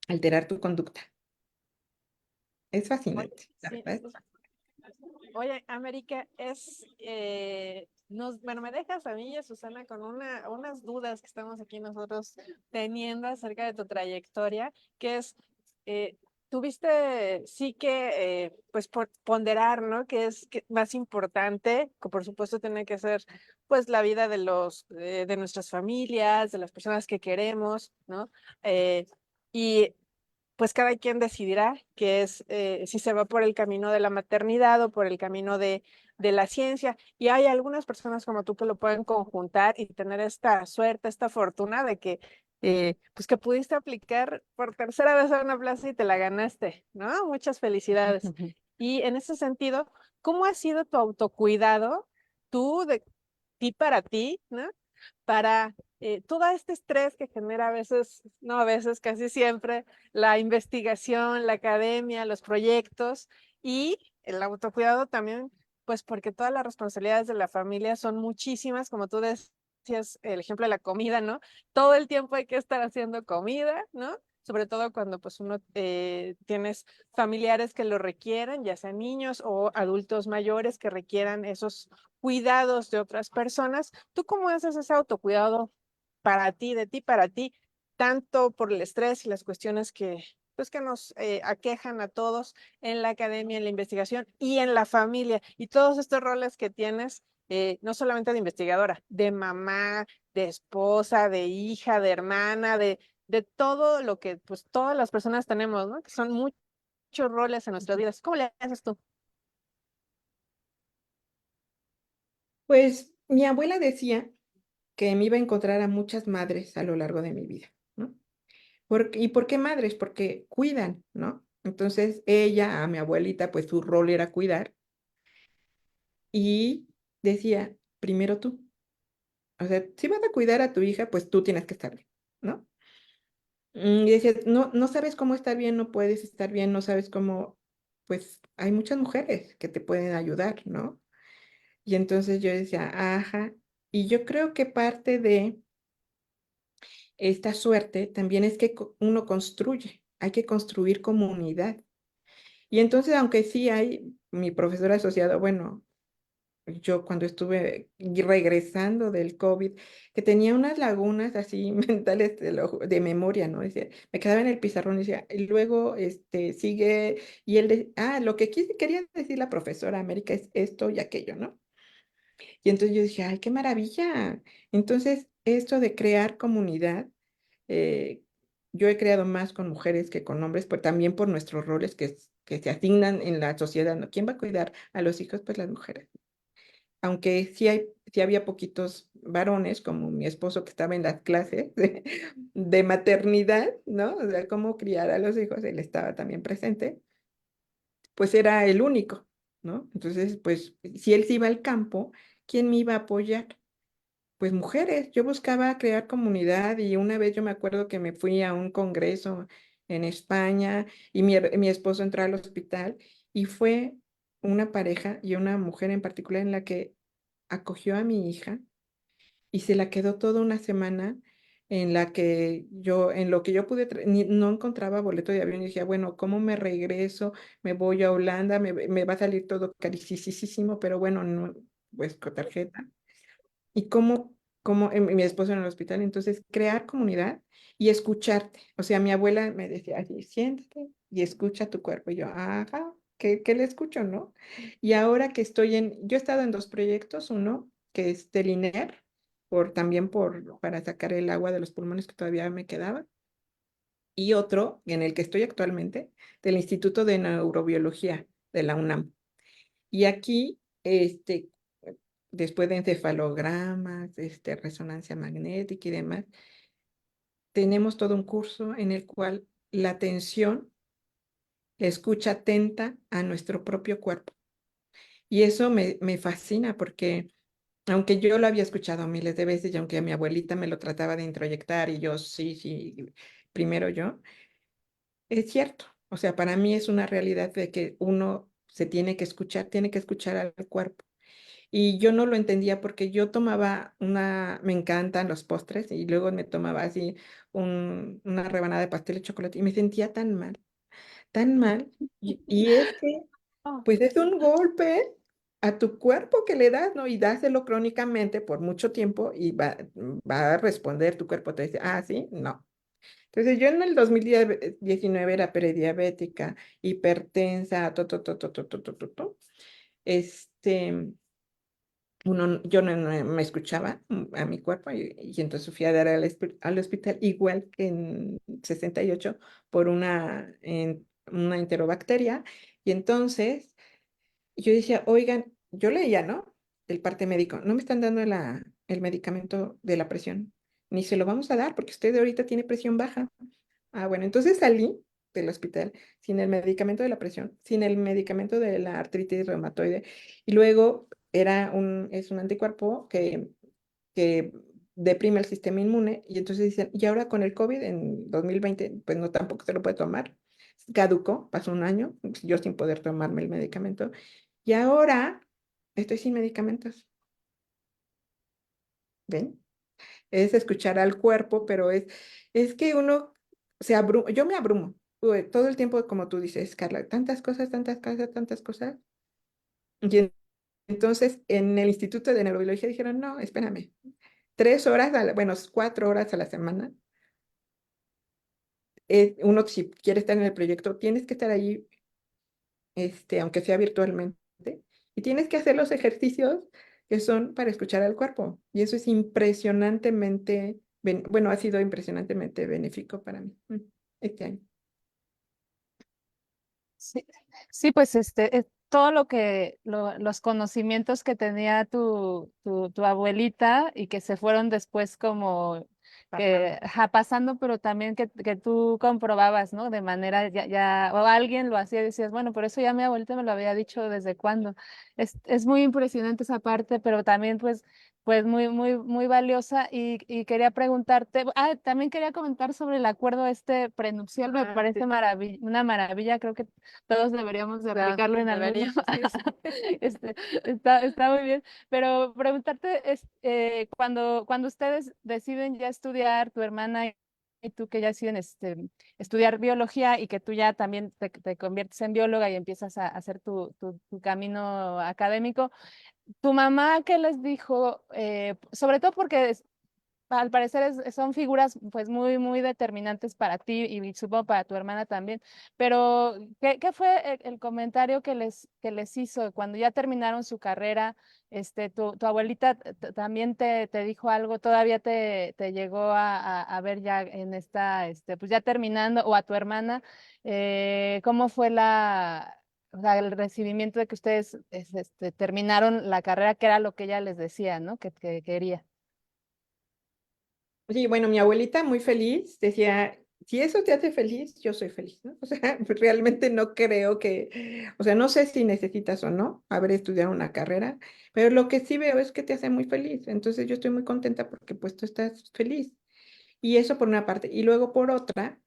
alterar tu conducta? Es Oye, fascinante, la sí. verdad. Oye, América, bueno, me dejas a mí y a Susana con unas dudas que estamos aquí nosotros teniendo acerca de tu trayectoria, que es, eh, tuviste sí que, pues, ponderar, ¿no? Que es más importante, que por supuesto tiene que ser, pues, la vida de nuestras familias, de las personas que queremos, ¿no? Y pues cada quien decidirá que es si se va por el camino de la maternidad o por el camino de la ciencia. Y hay algunas personas como tú que lo pueden conjuntar y tener esta suerte, esta fortuna de que pues que pudiste aplicar por tercera vez a una plaza y te la ganaste, ¿no? Muchas felicidades. Y en ese sentido, ¿cómo ha sido tu autocuidado, tú de ti para ti, ¿no? Para todo este estrés que genera a veces, no a veces, casi siempre, la investigación, la academia, los proyectos y el autocuidado también, pues porque todas las responsabilidades de la familia son muchísimas, como tú decías, el ejemplo de la comida, ¿no? Todo el tiempo hay que estar haciendo comida, ¿no? Sobre todo cuando pues uno tienes familiares que lo requieran, ya sean niños o adultos mayores que requieran esos cuidados de otras personas. ¿Tú cómo haces ese autocuidado para ti, de ti para ti, tanto por el estrés y las cuestiones que, pues, que nos aquejan a todos en la academia, en la investigación y en la familia, y todos estos roles que tienes, no solamente de investigadora, de mamá, de esposa, de hija, de hermana, de todo lo que pues todas las personas tenemos, ¿no? Que son muchos roles en nuestras vidas. ¿Cómo le haces tú? Pues mi abuela decía que me iba a encontrar a muchas madres a lo largo de mi vida, ¿no? ¿Y por qué madres? Porque cuidan, ¿no? Entonces ella, a mi abuelita, pues su rol era cuidar y decía, primero tú. O sea, si vas a cuidar a tu hija, pues tú tienes que estar bien, ¿no? Y decía, no, no sabes cómo estar bien, no puedes estar bien, no sabes cómo, pues hay muchas mujeres que te pueden ayudar, ¿no? Y entonces yo decía, ajá, y yo creo que parte de esta suerte también es que uno construye, hay que construir comunidad. Y entonces, aunque sí hay mi profesor asociado, bueno, yo cuando estuve regresando del COVID, que tenía unas lagunas así mentales de memoria, ¿no? Decía, me quedaba en el pizarrón y decía, y luego sigue, y él, lo que quería decir la profesora América es esto y aquello, ¿no? Y entonces yo dije, ay, qué maravilla. Entonces, esto de crear comunidad, eh, yo he creado más con mujeres que con hombres, pero también por nuestros roles que se asignan en la sociedad, ¿no? ¿Quién va a cuidar a los hijos? Pues las mujeres. Aunque sí había poquitos varones, como mi esposo que estaba en las clases de maternidad, ¿no? O sea, cómo criar a los hijos, él estaba también presente, pues era el único, ¿no? Entonces, pues, si él se iba al campo, ¿quién me iba a apoyar? Pues mujeres, yo buscaba crear comunidad y una vez yo me acuerdo que me fui a un congreso en España y mi esposo entró al hospital y fue una pareja y una mujer en particular en la que acogió a mi hija y se la quedó toda una semana en la que en lo que yo pude, no encontraba boleto de avión y dije, bueno, ¿cómo me regreso? Me voy a Holanda, me va a salir todo carísimo, pero bueno, no, pues con tarjeta. Y cómo mi esposo en el hospital, entonces crear comunidad y escucharte. O sea, mi abuela me decía así, siéntate y escucha tu cuerpo. Y yo, ajá, ¿qué le escucho, no? Y ahora que yo he estado en dos proyectos, uno que es del INER, también para sacar el agua de los pulmones que todavía me quedaba, y otro en el que estoy actualmente, del Instituto de Neurobiología de la UNAM. Y aquí, después de encefalogramas, resonancia magnética y demás, tenemos todo un curso en el cual la atención, la escucha atenta a nuestro propio cuerpo. Y eso me fascina porque, aunque yo lo había escuchado miles de veces y aunque mi abuelita me lo trataba de introyectar y yo sí, primero yo, es cierto. O sea, para mí es una realidad de que uno se tiene que escuchar al cuerpo. Y yo no lo entendía porque yo tomaba me encantan los postres y luego me tomaba así una rebanada de pastel de chocolate y me sentía tan mal. Y es que, Oh, pues es un golpe a tu cuerpo que le das, ¿no? Y dáselo crónicamente por mucho tiempo y va a responder tu cuerpo, te dice, ah, sí, no. Entonces yo en el 2019 era prediabética, hipertensa, este yo no me escuchaba a mi cuerpo y entonces fui a dar al hospital igual que en 68 por una enterobacteria y entonces yo decía, oigan, yo leía, ¿no? El parte médico, no me están dando el medicamento de la presión, ni se lo vamos a dar porque usted ahorita tiene presión baja. Ah, bueno, entonces salí del hospital sin el medicamento de la presión, sin el medicamento de la artritis reumatoide y luego es un anticuerpo que deprime el sistema inmune y entonces dicen, y ahora con el COVID en 2020, pues no, tampoco se lo puede tomar. Caducó, pasó un año, yo sin poder tomarme el medicamento y ahora estoy sin medicamentos. ¿Ven? Es escuchar al cuerpo, pero es que uno se abruma, yo me abrumo todo el tiempo, como tú dices, Carla, tantas cosas, tantas cosas, tantas cosas. Y entonces en el Instituto de Neurobiología dijeron, no, espérame, 3 horas, bueno, 4 horas a la semana. Uno si quiere estar en el proyecto, tienes que estar ahí, aunque sea virtualmente, y tienes que hacer los ejercicios que son para escuchar al cuerpo. Y eso es impresionantemente, bueno, ha sido impresionantemente benéfico para mí este año. Sí, sí, pues todo lo que, los conocimientos que tenía tu abuelita y que se fueron después como que, ajá, pasando, pero también que tú comprobabas, ¿no? De manera o alguien lo hacía y decías, bueno, pero eso ya mi abuelita me lo había dicho desde cuándo. Es muy impresionante esa parte, pero también pues muy, muy, muy valiosa y quería preguntarte, también quería comentar sobre el acuerdo prenupcial, me parece una maravilla, creo que todos deberíamos de aplicarlo en algún deberíamos, está muy bien, pero preguntarte cuando ustedes deciden ya estudiar, tu hermana y tú que ya deciden estudiar biología y que tú ya también te conviertes en bióloga y empiezas a hacer tu camino académico, ¿tu mamá qué les dijo? Sobre todo porque al parecer son figuras pues muy, muy determinantes para ti y supongo para tu hermana también, pero ¿qué fue el comentario que les hizo cuando ya terminaron su carrera? Tu abuelita también te dijo algo, todavía te llegó a ver ya en pues ya terminando, o a tu hermana, ¿cómo fue o sea, el recibimiento de que ustedes terminaron la carrera, que era lo que ella les decía, ¿no? Que quería. Sí, bueno, mi abuelita muy feliz decía, si eso te hace feliz, yo soy feliz, ¿no? O sea, realmente no creo o sea, no sé si necesitas o no haber estudiado una carrera, pero lo que sí veo es que te hace muy feliz. Entonces yo estoy muy contenta porque pues tú estás feliz. Y eso por una parte. Y luego por otra,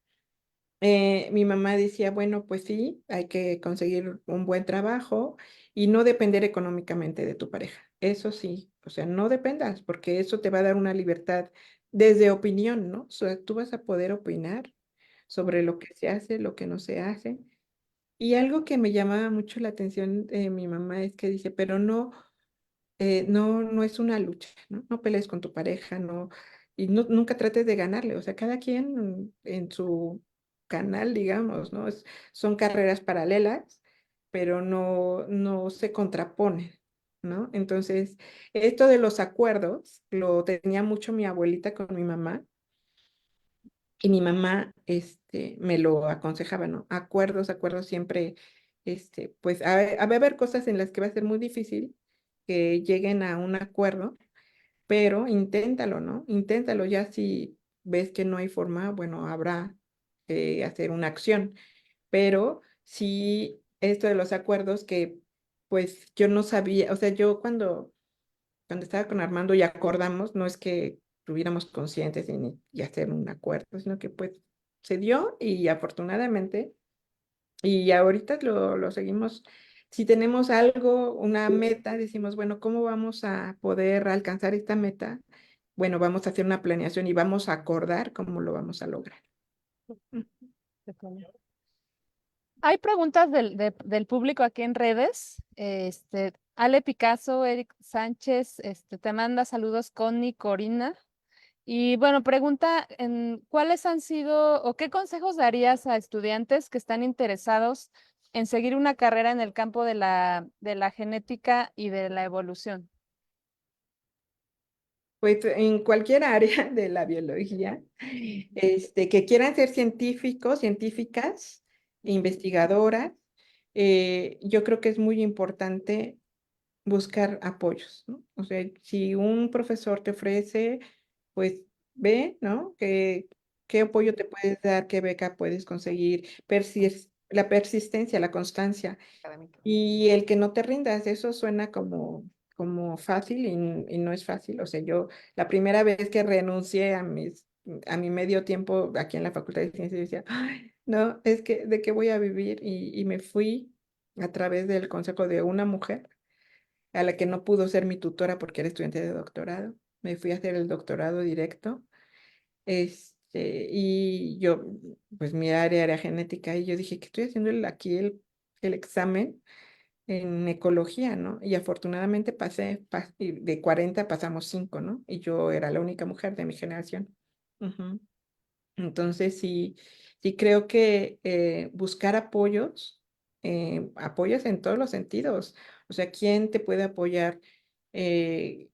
mi mamá decía, bueno, pues sí, hay que conseguir un buen trabajo y no depender económicamente de tu pareja. Eso sí, o sea, no dependas, porque eso te va a dar una libertad desde opinión, ¿no? O sea, tú vas a poder opinar sobre lo que se hace, lo que no se hace. Y algo que me llamaba mucho la atención de mi mamá es que dice, pero no no es una lucha, ¿no? No pelees con tu pareja, no, y nunca trates de ganarle, o sea, cada quien en su canal, digamos, ¿no? Son carreras paralelas, pero no se contraponen, ¿no? Entonces, esto de los acuerdos lo tenía mucho mi abuelita con mi mamá, y mi mamá, me lo aconsejaba, ¿no? Acuerdos, acuerdos siempre, pues va a haber cosas en las que va a ser muy difícil que lleguen a un acuerdo, pero inténtalo, ¿no? Inténtalo, ya si ves que no hay forma, bueno, habrá que hacer una acción, pero sí, esto de los acuerdos que, pues, yo no sabía, o sea, yo cuando estaba con Armando y acordamos, no es que estuviéramos conscientes y hacer un acuerdo, sino que pues se dio y afortunadamente, y ahorita lo seguimos. Si tenemos algo, una meta, decimos, bueno, ¿cómo vamos a poder alcanzar esta meta? Bueno, vamos a hacer una planeación y vamos a acordar cómo lo vamos a lograr. Mm. Hay preguntas del público aquí en redes. Ale Picasso, Eric Sánchez, te manda saludos, Connie, Corina. Y bueno, pregunta ¿cuáles han sido o qué consejos darías a estudiantes que están interesados en seguir una carrera en el campo de la genética y de la evolución? Pues en cualquier área de la biología, que quieran ser científicos, científicas, investigadoras, yo creo que es muy importante buscar apoyos, ¿no? O sea, si un profesor te ofrece, pues ve, ¿no? ¿Qué apoyo te puedes dar? ¿Qué beca puedes conseguir? La persistencia, la constancia y el que no te rindas, eso suena como como fácil y no es fácil. O sea, yo la primera vez que renuncié a mi medio tiempo aquí en la Facultad de Ciencias, yo decía, "Ay, no, es que de qué voy a vivir", y me fui a través del consejo de una mujer a la que no pudo ser mi tutora porque era estudiante de doctorado. Me fui a hacer el doctorado directo. Y yo, pues mi área era genética y yo dije que estoy haciendo aquí el examen en ecología, ¿no? Y afortunadamente y de 40 pasamos 5, ¿no? Y yo era la única mujer de mi generación. Ujú. Entonces, sí, sí creo que buscar apoyos en todos los sentidos. O sea, ¿quién te puede apoyar eh,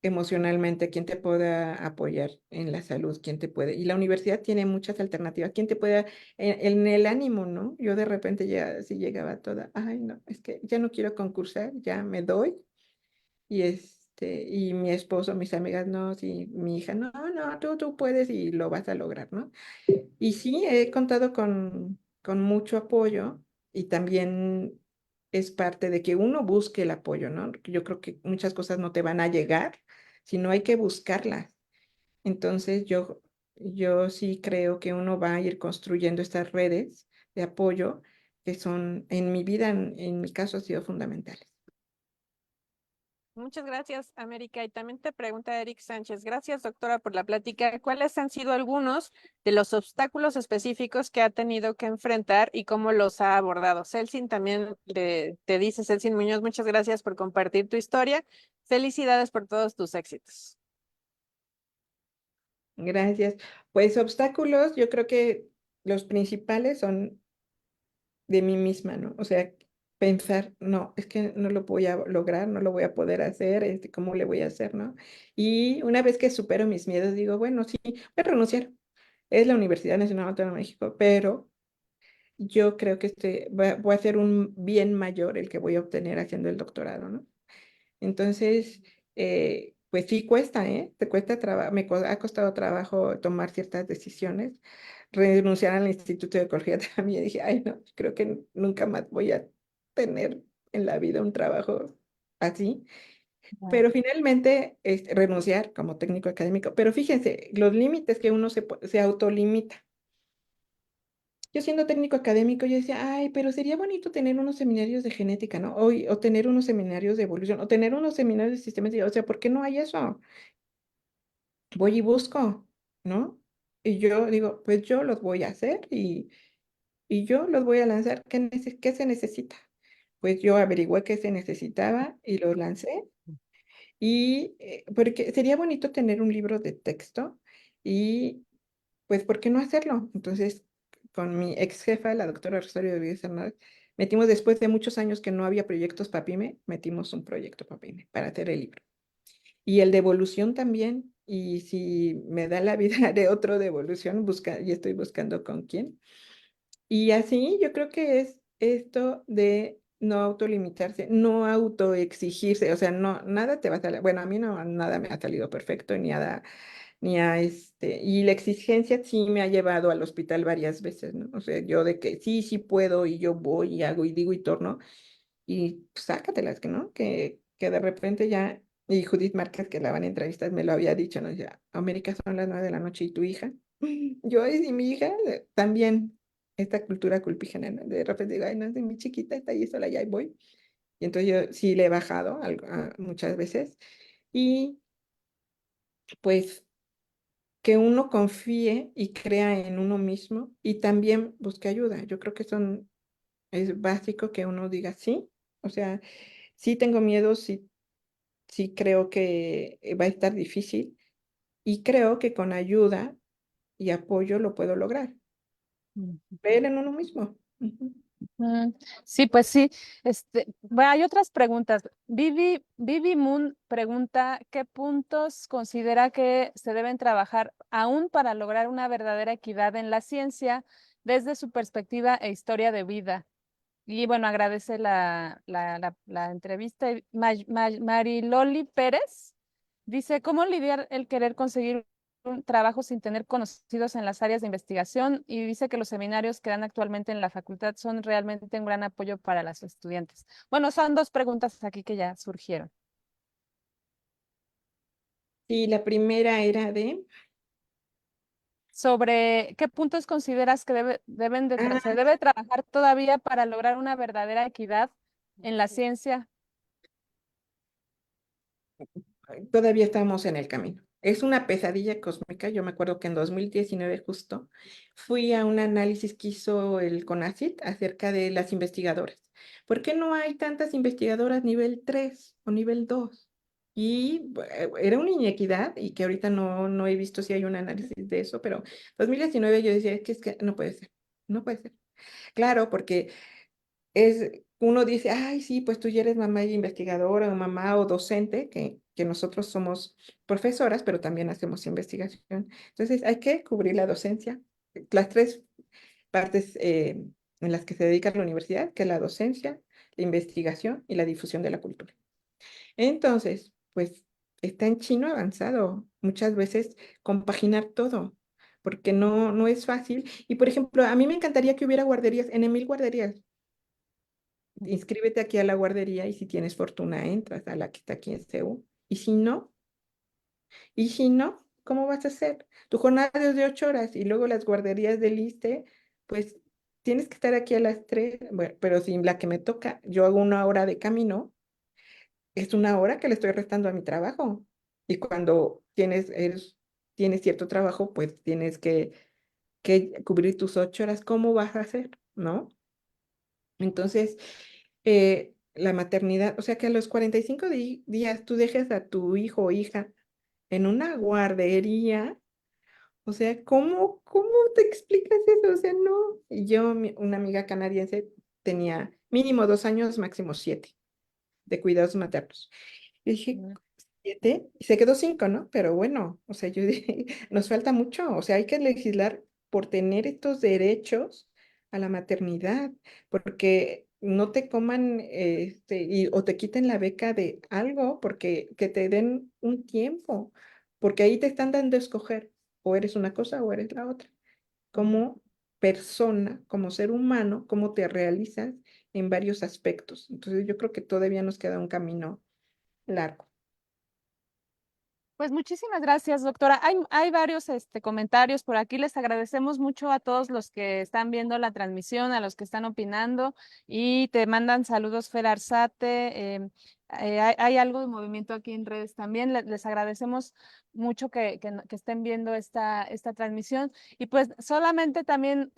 emocionalmente? ¿Quién te pueda apoyar en la salud? ¿Quién te puede? Y la universidad tiene muchas alternativas. ¿Quién te puede en el ánimo, ¿no? Yo de repente ya sí llegaba toda, ay, no, es que ya no quiero concursar, ya me doy. Y mi esposo, mis amigas, no, sí, mi hija, no, no, tú puedes y lo vas a lograr, ¿no? Y sí, he contado con mucho apoyo y también es parte de que uno busque el apoyo, ¿no? Yo creo que muchas cosas no te van a llegar, sino hay que buscarlas. Entonces, yo sí creo que uno va a ir construyendo estas redes de apoyo que son, en mi vida, en mi caso, han sido fundamentales. Muchas gracias, América. Y también te pregunta Eric Sánchez. Gracias, doctora, por la plática. ¿Cuáles han sido algunos de los obstáculos específicos que ha tenido que enfrentar y cómo los ha abordado? Celsin también te dice, Celsin Muñoz, muchas gracias por compartir tu historia. Felicidades por todos tus éxitos. Gracias. Pues obstáculos, yo creo que los principales son de mí misma, ¿no? O sea, pensar, no, es que no lo voy a lograr, no lo voy a poder hacer, ¿cómo le voy a hacer, no? Y una vez que supero mis miedos, digo, bueno, sí, voy a renunciar. Es la Universidad Nacional Autónoma de México, pero yo creo que voy a hacer un bien mayor el que voy a obtener haciendo el doctorado, ¿no? Entonces, pues sí cuesta, ¿eh? Te cuesta trabajo, ha costado trabajo tomar ciertas decisiones. Renunciar al Instituto de Ecología también dije, ay, no, creo que nunca más voy a tener en la vida un trabajo así. Ah, Pero finalmente, renunciar como técnico académico. Pero fíjense, los límites que uno se autolimita. Yo siendo técnico académico, yo decía, ay, pero sería bonito tener unos seminarios de genética, ¿no? O tener unos seminarios de evolución, o tener unos seminarios de sistemas, o sea, ¿por qué no hay eso? Voy y busco, ¿no? Y yo digo, pues yo los voy a hacer y yo los voy a lanzar. ¿Qué se necesita? Pues yo averigüé qué se necesitaba y los lancé. Y porque sería bonito tener un libro de texto y pues, ¿por qué no hacerlo? Entonces, con mi ex jefa, la doctora Rosario de Rodríguez Hernández, metimos después de muchos años que no había proyectos PAPIME, metimos un proyecto PAPIME para hacer el libro. Y el de evolución también. Y si me da la vida de otro de evolución, y estoy buscando con quién. Y así yo creo que es esto de no autolimitarse, no autoexigirse, o sea, no, nada te va a salir, bueno, a mí no, nada me ha salido perfecto, y la exigencia sí me ha llevado al hospital varias veces, ¿no? O sea, yo de que sí, sí puedo, y yo voy y hago y digo y torno, y pues, sácatelas, que no, que de repente ya, y Judith Márquez, que la van a entrevistar, me lo había dicho, ¿no? Ya, América, son las 9 de la noche, ¿y tu hija? Yo, y mi hija, también, esta cultura culpígena, ¿no? De repente digo, ay, no, es mi chiquita, está ahí sola, ya ahí voy. Y entonces yo sí le he bajado muchas veces. Y pues que uno confíe y crea en uno mismo y también busque ayuda. Yo creo que es básico que uno diga sí. O sea, sí tengo miedo, sí, sí creo que va a estar difícil y creo que con ayuda y apoyo lo puedo lograr. mm. Creer en uno mismo. Ujú. Mm, sí, pues sí. Bueno, hay otras preguntas. Vivi Moon pregunta, ¿qué puntos considera que se deben trabajar aún para lograr una verdadera equidad en la ciencia desde su perspectiva e historia de vida? Y bueno, agradece la entrevista. Y Mariloli Pérez dice, ¿cómo lidiar el querer conseguir un trabajo sin tener conocidos en las áreas de investigación? Y dice que los seminarios que dan actualmente en la facultad son realmente un gran apoyo para las estudiantes. Bueno, son dos preguntas aquí que ya surgieron. Sí, la primera era de... Sobre qué puntos consideras que se Ah, debe trabajar todavía para lograr una verdadera equidad en la ciencia. todavía estamos en el camino. Es una pesadilla cósmica. Yo me acuerdo que en 2019 justo fui a un análisis que hizo el CONACYT acerca de las investigadoras. ¿Por qué no hay tantas investigadoras nivel 3 o nivel 2? Y era una inequidad y que ahorita no he visto si hay un análisis de eso, pero 2019 yo decía, es que no puede ser, no puede ser. Claro, porque uno dice, ay, sí, pues tú ya eres mamá y investigadora o mamá o docente, que nosotros somos profesoras, pero también hacemos investigación. Entonces, hay que cubrir la docencia, las tres partes en las que se dedica la universidad, que es la docencia, la investigación y la difusión de la cultura. Entonces, pues está en chino avanzado, muchas veces compaginar todo, porque no es fácil. Y por ejemplo, a mí me encantaría que hubiera guarderías, en Emil guarderías, inscríbete aquí a la guardería y si tienes fortuna entras a la que está aquí en CEU. Y si no, ¿cómo vas a hacer? Tu jornada es de 8 horas y luego las guarderías del ISSSTE, pues tienes que estar aquí a las 3. Bueno, pero si la que me toca, yo hago 1 hora de camino, es 1 hora que le estoy restando a mi trabajo. Y cuando tienes cierto trabajo, pues tienes que cubrir tus 8 horas. ¿Cómo vas a hacer? ¿No? Entonces, la maternidad, o sea que a los 45 días tú dejes a tu hijo o hija en una guardería, o sea, ¿cómo te explicas eso? O sea, no. Y yo, una amiga canadiense, tenía mínimo 2 años, máximo 7 de cuidados maternos. Y dije, Mm. 7, y se quedó 5, ¿no? Pero bueno, o sea, yo dije, nos falta mucho, o sea, hay que legislar por tener estos derechos a la maternidad, porque no te coman, o te quiten la beca de algo, porque que te den un tiempo, porque ahí te están dando a escoger, o eres una cosa o eres la otra. Como persona, como ser humano, cómo te realizas en varios aspectos. Entonces, yo creo que todavía nos queda un camino largo. Pues muchísimas gracias, doctora. Hay varios comentarios por aquí. Les agradecemos mucho a todos los que están viendo la transmisión, a los que están opinando y te mandan saludos, Fer Arzate. Hay algo de movimiento aquí en redes también. Les agradecemos mucho que estén viendo esta transmisión. Y pues solamente también,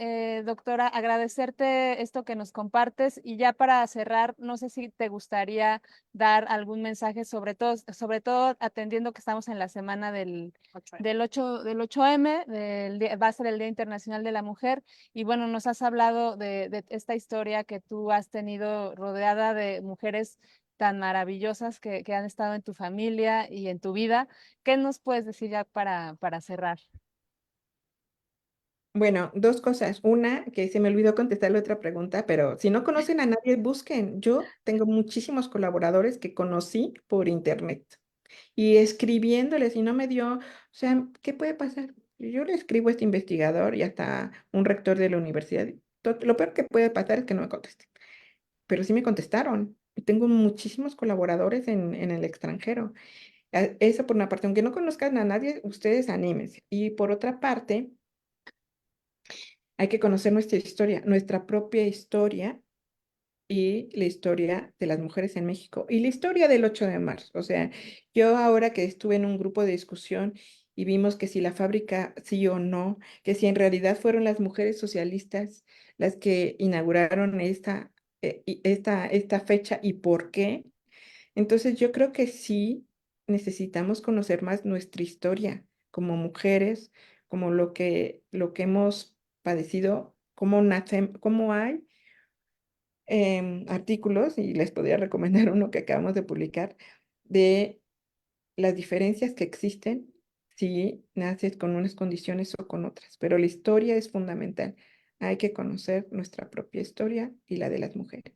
doctora, agradecerte esto que nos compartes. Y ya para cerrar, no sé si te gustaría dar algún mensaje, sobre todo atendiendo que estamos en la semana del 8M, va a ser el Día Internacional de la Mujer, y bueno, nos has hablado de esta historia que tú has tenido rodeada de mujeres tan maravillosas que han estado en tu familia y en tu vida. ¿Qué nos puedes decir ya para cerrar? Bueno, dos cosas. Una, que se me olvidó contestar la otra pregunta, pero si no conocen a nadie, busquen. Yo tengo muchísimos colaboradores que conocí por internet y escribiéndoles y no me dio, o sea, ¿qué puede pasar? Yo le escribo a este investigador y hasta un rector de la universidad. Lo peor que puede pasar es que no me conteste, pero sí me contestaron. Y tengo muchísimos colaboradores en el extranjero. Eso por una parte, aunque no conozcan a nadie, ustedes anímense. Y por otra parte, hay que conocer nuestra historia, nuestra propia historia y la historia de las mujeres en México y la historia del 8 de marzo. O sea, yo ahora que estuve en un grupo de discusión y vimos que si la fábrica sí o no, que si en realidad fueron las mujeres socialistas las que inauguraron esta fecha y por qué. Entonces yo creo que sí necesitamos conocer más nuestra historia como mujeres, como lo que hemos padecido, cómo nacen, cómo hay artículos, y les podría recomendar uno que acabamos de publicar, de las diferencias que existen si naces con unas condiciones o con otras. Pero la historia es fundamental. Hay que conocer nuestra propia historia y la de las mujeres.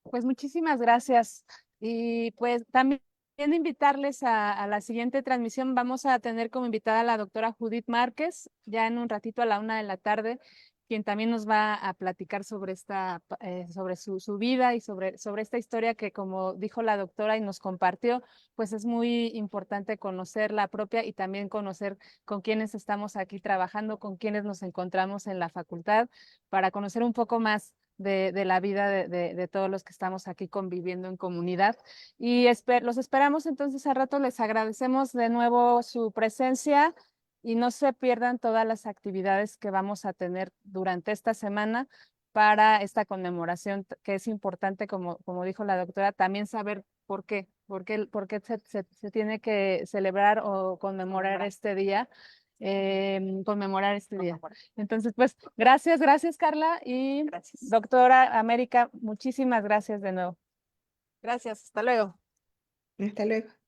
Pues muchísimas gracias. Y pues también invitarles a la siguiente transmisión. Vamos a tener como invitada a la doctora Judith Márquez, ya en un ratito a la 1 de la tarde, quien también nos va a platicar sobre sobre su vida y sobre esta historia que, como dijo la doctora y nos compartió, pues es muy importante conocer la propia y también conocer con quienes estamos aquí trabajando, con quienes nos encontramos en la facultad, para conocer un poco más de la vida de todos los que estamos aquí conviviendo en comunidad. Y los esperamos entonces al rato. Les agradecemos de nuevo su presencia y no se pierdan todas las actividades que vamos a tener durante esta semana para esta conmemoración, que es importante, como dijo la doctora, también saber por qué se tiene que celebrar o conmemorar este día. Conmemorar este día. Entonces, pues, gracias Carla y doctora América, muchísimas gracias de nuevo. Gracias, hasta luego. Hasta luego.